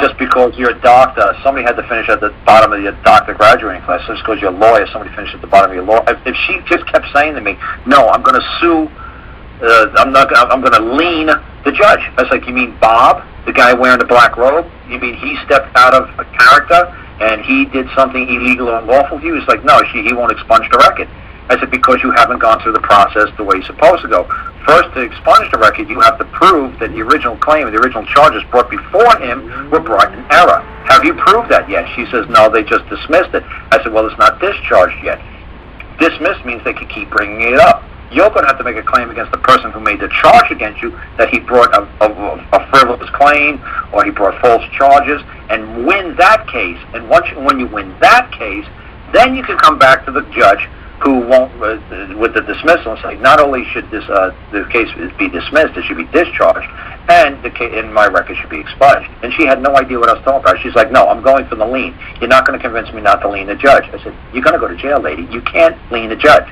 just because you're a doctor, somebody had to finish at the bottom of your doctor graduating class. Just because you're a lawyer, somebody finished at the bottom of your law. If she just kept saying to me, no, I'm going to sue, I'm going to lean the judge. I was like, you mean Bob, the guy wearing the black robe? You mean he stepped out of a character and he did something illegal or unlawful to you? He's like, no, he won't expunge the record. I said, because you haven't gone through the process the way you're supposed to go. First, to expunge the record, you have to prove that the original claim, the original charges brought before him were brought in error. Have you proved that yet? She says, no, they just dismissed it. I said, well, it's not discharged yet. Dismissed means they can keep bringing it up. you're going to have to make a claim against the person who made the charge against you that he brought a frivolous claim or he brought false charges, and win that case. And when you win that case, then you can come back to the judge who won't, with the dismissal, and say, not only should the case be dismissed, it should be discharged, and my record should be expunged. And she had no idea what I was talking about. She's like, no, I'm going for the lien. You're not going to convince me not to lien the judge. I said, you're going to go to jail, lady. You can't lien the judge.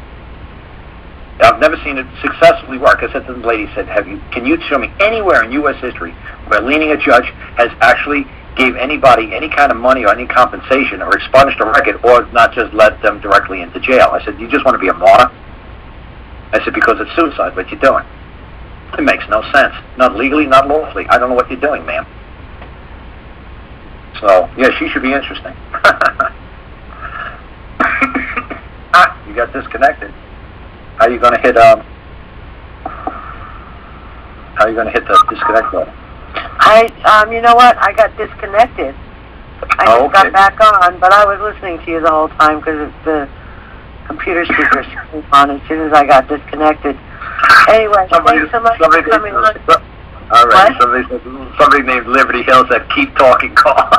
I've never seen it successfully work. I said to the lady, can you show me anywhere in U.S. history where liening a judge has actually gave anybody any kind of money or any compensation or expunged a record or not just led them directly into jail? I said, you just want to be a martyr? I said, because it's suicide, what you're doing. It makes no sense. Not legally, not lawfully. I don't know what you're doing, ma'am. So, yeah, she should be interesting. You got disconnected. How are you going to hit the disconnect button? You know what? I got disconnected. I just got back on, but I was listening to you the whole time because the computer speakers came on as soon as I got disconnected. Anyway, thanks so much for coming on. All right. Somebody named Liberty Hill said, keep talking, Carl.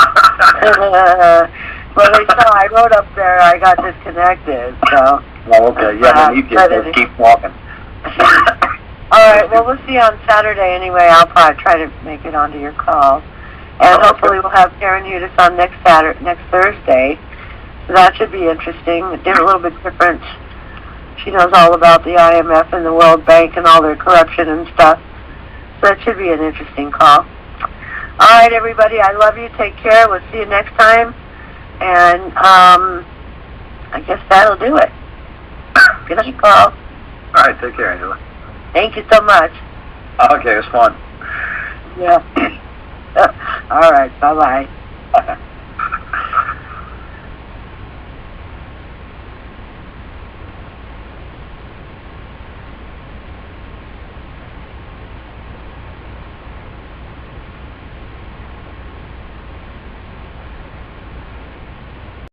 Well, they saw I wrote up there I got disconnected, so. Oh, okay. Yeah, then you just keep walking. All right, well, we'll see you on Saturday anyway. I'll probably try to make it onto your call. And hopefully we'll have Karen Udis on next Thursday. So that should be interesting. A little bit different. She knows all about the IMF and the World Bank and all their corruption and stuff. So that should be an interesting call. All right, everybody, I love you. Take care. We'll see you next time. And I guess that'll do it. Good night, Carl. All right, take care, Angela. Thank you so much. Okay, it was fun. Yeah. All right, bye-bye.